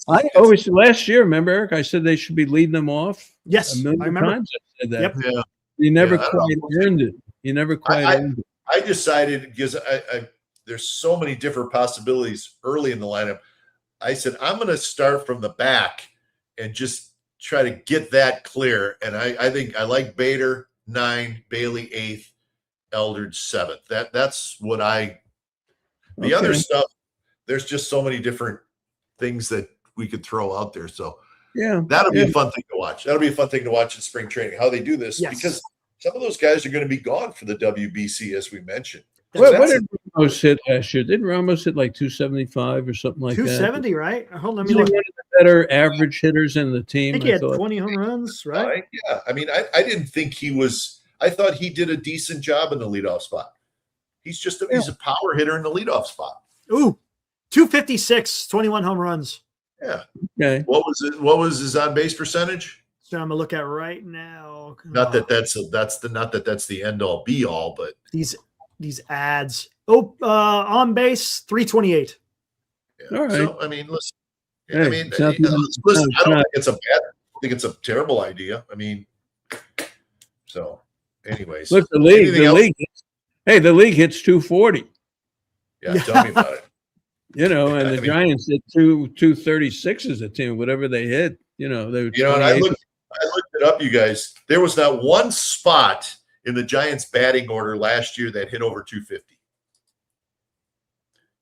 I always last year. Remember, Eric? I said they should be leading them off. Yes, a million times. I said that. Yep. Yeah, he never quite earned it. He never quite earned it. I decided because there's so many different possibilities early in the lineup. I said I'm going to start from the back and just try to get that clear. And I think I like Bader 9, Bailey 8th, Eldridge 7th. That's what the other stuff. There's just so many different things that we could throw out there. So that'll be a fun thing to watch. That'll be a fun thing to watch in spring training, how they do this, because some of those guys are going to be gone for the WBC, as we mentioned. What did Ramos hit last year? Didn't Ramos hit like 275 or something like 270, that? 270, right? Hold on, he's one of the better average hitters in the team. I think he had 20 home runs, right? Yeah. I mean, I didn't think he was – I thought he did a decent job in the leadoff spot. He's just he's a power hitter in the leadoff spot. Ooh. 256, 21 home runs. Yeah. Okay. What was his on base percentage? So I'm gonna look at right now. Not that that's the end all be all, but these ads. On base 328. Yeah. All right. So I mean, listen. Hey, I mean, listen. I don't think it's a bad. I think it's a terrible idea. I mean, so anyways. Look, the league. The league hits 240. Yeah, tell me about it. And the Giants hit 236 as a team, whatever they hit. They were. And I looked it up, you guys. There was not one spot in the Giants batting order last year that hit over 250.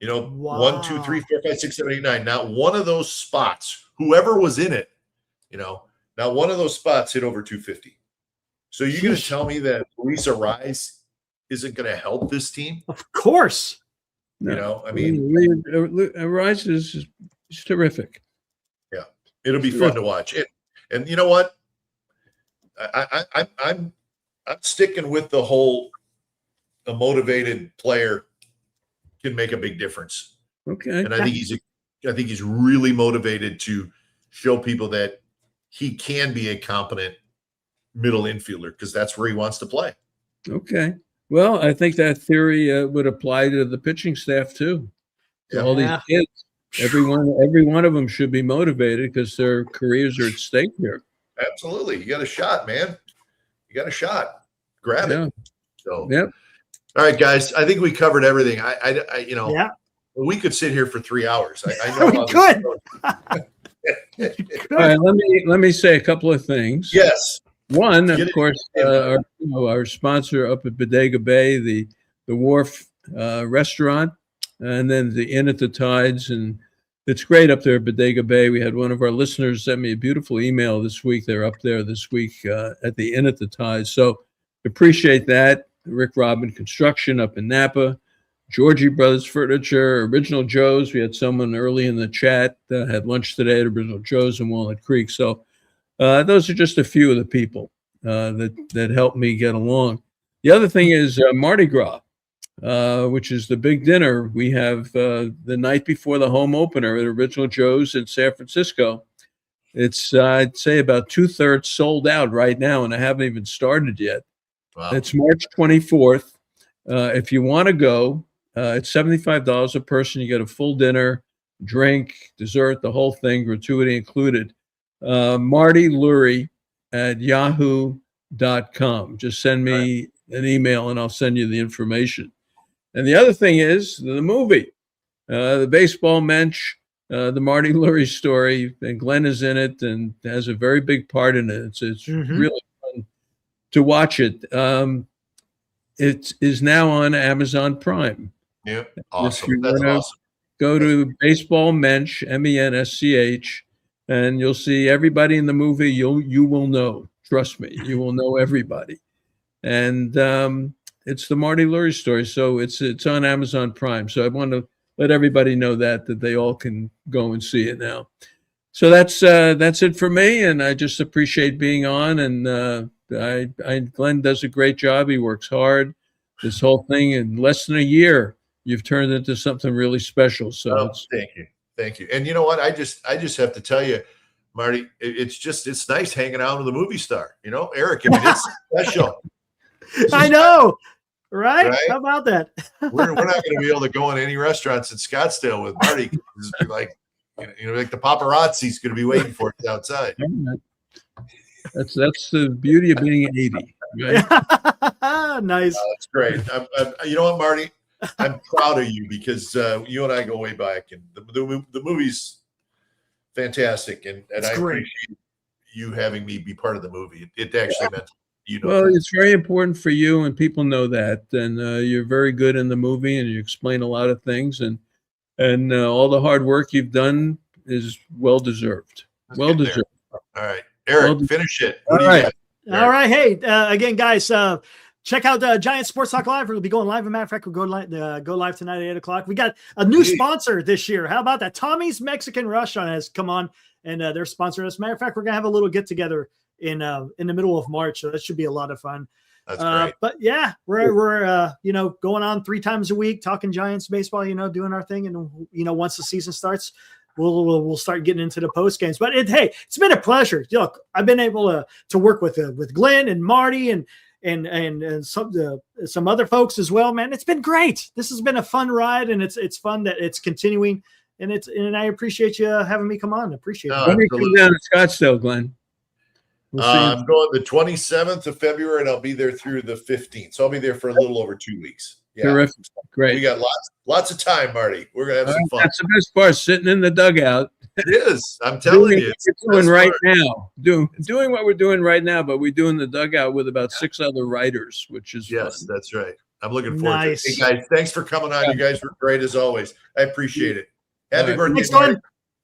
Wow. 1, 2, 3, 4, 5, 6, 7, 8, 9. Not one of those spots, whoever was in it, not one of those spots hit over 250. So you're going to tell me that Luis Arraez isn't going to help this team? Of course. No. I mean, Arraez is terrific. Yeah, it'll be fun to watch. And you know what? I'm sticking with the whole a motivated player can make a big difference. Okay. And I think he's really motivated to show people that he can be a competent middle infielder because that's where he wants to play. Okay. Well, I think that theory would apply to the pitching staff too. Yeah. All these kids, every one of them should be motivated because their careers are at stake here. Absolutely, you got a shot, man. You got a shot. Grab it. So, all right, guys. I think we covered everything. We could sit here for 3 hours. I know we could. All right, let me say a couple of things. Yes. One, of course, our sponsor up at Bodega Bay, the Wharf restaurant, and then the Inn at the Tides and it's great up there at Bodega Bay. We had one of our listeners send me a beautiful email this week. They're up there this week at the Inn at the Tide. So appreciate that. Rick Robin Construction up in Napa, Georgie Brothers Furniture, Original Joe's. We had someone early in the chat had lunch today at Original Joe's in Walnut Creek. So those are just a few of the people that helped me get along. The other thing is Mardi Gras. Which is the big dinner we have the night before the home opener at Original Joe's in San Francisco. It's, I'd say, about 2/3 sold out right now, and I haven't even started yet. Wow. It's March 24th. If you want to go, it's $75 a person. You get a full dinner, drink, dessert, the whole thing, gratuity included. Marty Lurie at yahoo.com. Just send me an email, and I'll send you the information. And the other thing is the movie, the baseball mensch, the Marty Lurie story, and Glenn is in it and has a very big part in it. It's really fun to watch it. It is now on Amazon Prime. Yeah, awesome. That's awesome. Go to Baseball Mensch, MENSCH, and you'll see everybody in the movie. You will know. Trust me, you will know everybody. And it's the Marty Lurie story, so it's on Amazon Prime. So I want to let everybody know that they all can go and see it now. So that's it for me, and I just appreciate being on. And Glenn does a great job. He works hard. This whole thing in less than a year, you've turned into something really special. So thank you. And you know what? I just have to tell you, Marty, it's nice hanging out with a movie star. You know, Eric. I mean, it's special. I know. Right? How about that? we're not going to be able to go in any restaurants in Scottsdale with Marty. Like, like the paparazzi's going to be waiting for us outside. That's the beauty of being 80. Right? Nice. That's great. You know what, Marty? I'm proud of you because you and I go way back, and the movie's fantastic, and I appreciate you having me be part of the movie. It actually meant. Well, it's very important for you, and people know that. And you're very good in the movie, and you explain a lot of things, and all the hard work you've done is well deserved. Well deserved. All right, Eric, finish it. All right. Hey, again, guys, check out Giant Sports Talk Live. We'll be going live. As a matter of fact, we'll go live tonight at 8:00. We got a new sponsor this year. How about that? Tommy's Mexican Restaurant has come on, and they're sponsoring us. As a matter of fact, we're gonna have a little get together in the middle of March, so that should be a lot of fun. That's great. But yeah, we're going on 3 times a week, talking Giants baseball, doing our thing, and once the season starts, we'll start getting into the post games. But it's been a pleasure. Look, I've been able to work with Glenn and Marty and some other folks as well. Man, it's been great. This has been a fun ride, and it's fun that it's continuing, and I appreciate you having me come on. I appreciate it. Let me come down to Scottsdale, Glenn. I'm going the 27th of February, and I'll be there through the 15th. So I'll be there for a little over 2 weeks. Yeah. Terrific. Great. We got lots of time, Marty. We're going to have some fun. That's the best part, sitting in the dugout. It is. I'm telling you. Doing right now. Doing what we're doing right now, but we're doing the dugout with about 6 other writers, which is fun. That's right. I'm looking forward to it. Hey, guys, thanks for coming on. You guys were great as always. I appreciate it. Happy birthday, Marty.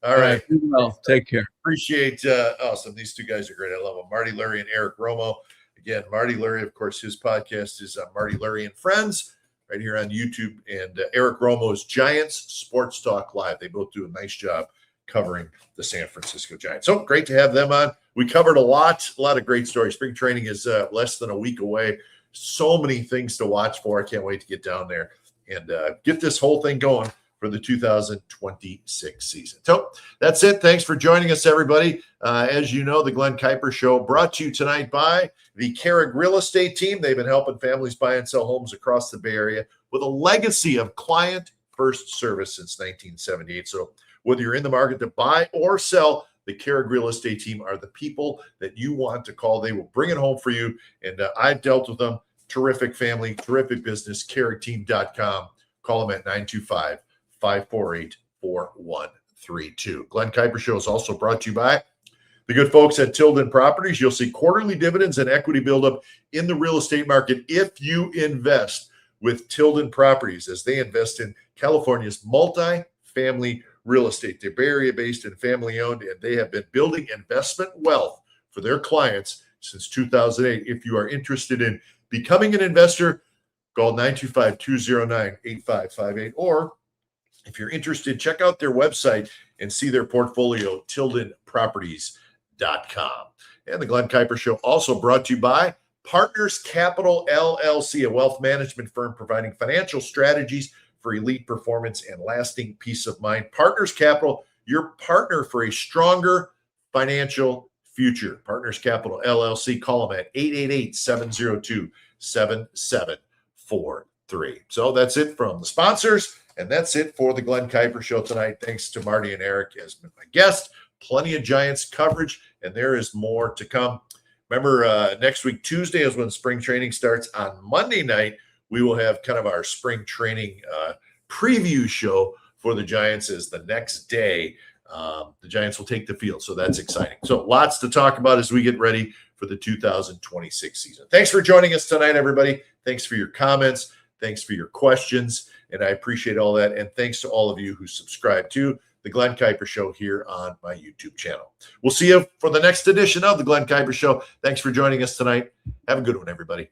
All right. Well, take care. Appreciate awesome. These 2 guys are great. I love them. Marty Lurie and Eric Romo. Again, Marty Lurie, of course, his podcast is Marty Lurie and Friends right here on YouTube. And Eric Romo's Giants Sports Talk Live. They both do a nice job covering the San Francisco Giants. So great to have them on. We covered a lot of great stories. Spring training is less than a week away. So many things to watch for. I can't wait to get down there and get this whole thing going for the 2026 season. So that's it. Thanks for joining us, everybody. As you know, the Glen Kuiper Show brought to you tonight by the Carrick Real Estate Team. They've been helping families buy and sell homes across the Bay Area with a legacy of client-first service since 1978. So whether you're in the market to buy or sell, the Carrick Real Estate Team are the people that you want to call. They will bring it home for you. And I've dealt with them. Terrific family, terrific business, carrickteam.com. Call them at 925-548-4132. Glen Kuiper Show is also brought to you by the good folks at Tilden Properties. You'll see quarterly dividends and equity buildup in the real estate market if you invest with Tilden Properties, as they invest in California's multi-family Real Estate. They're Bay Area based and family owned, and they have been building investment wealth for their clients since 2008. If you are interested in becoming an investor, call 925-209-8558. Or if you're interested, check out their website and see their portfolio, tildenproperties.com. And the Glen Kuiper Show also brought to you by Partners Capital LLC, a wealth management firm providing financial strategies for elite performance and lasting peace of mind. Partners Capital, your partner for a stronger financial future. Partners Capital LLC, call them at 888-702-7743. So that's it from the sponsors, and that's it for the Glen Kuiper Show tonight. Thanks to Marty and Eric as my guest. Plenty of Giants coverage, and there is more to come. Remember, next week, Tuesday, is when spring training starts. On Monday night, we will have kind of our spring training preview show for the Giants as the next day. The Giants will take the field, so that's exciting. So lots to talk about as we get ready for the 2026 season. Thanks for joining us tonight, everybody. Thanks for your comments. Thanks for your questions, and I appreciate all that. And thanks to all of you who subscribe to the Glen Kuiper Show here on my YouTube channel. We'll see you for the next edition of the Glen Kuiper Show. Thanks for joining us tonight. Have a good one, everybody.